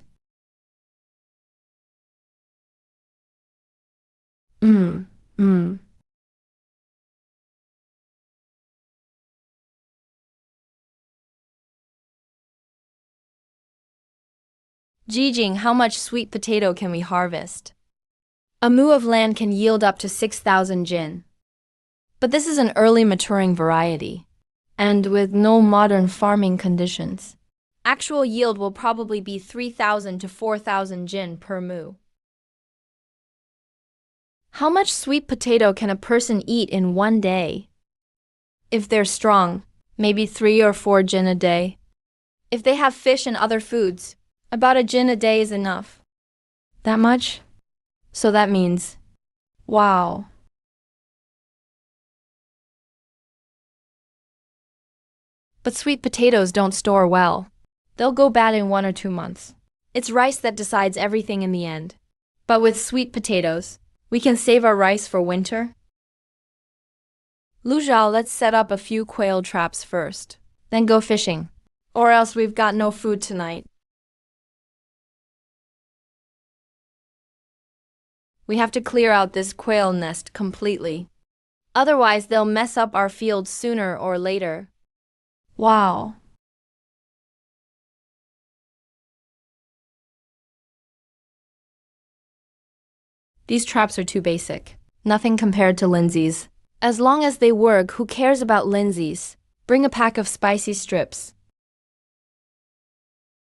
Jijing, how much sweet potato can we harvest? A mu of land can yield up to 6,000 jin. But this is an early maturing variety, and with no modern farming conditions. Actual yield will probably be 3,000 to 4,000 jin per mu. How much sweet potato can a person eat in one day? If they're strong, maybe 3 or 4 jin a day. If they have fish and other foods, about a jin a day is enough. That much? So that means, wow. But sweet potatoes don't store well. They'll go bad in 1 or 2 months. It's rice that decides everything in the end. But with sweet potatoes, we can save our rice for winter. Luja, let's set up a few quail traps first, then go fishing. Or else we've got no food tonight. We have to clear out this quail nest completely. Otherwise, they'll mess up our fields sooner or later. Wow. These traps are too basic. Nothing compared to Lindsay's. As long as they work, who cares about Lindsay's? Bring a pack of spicy strips.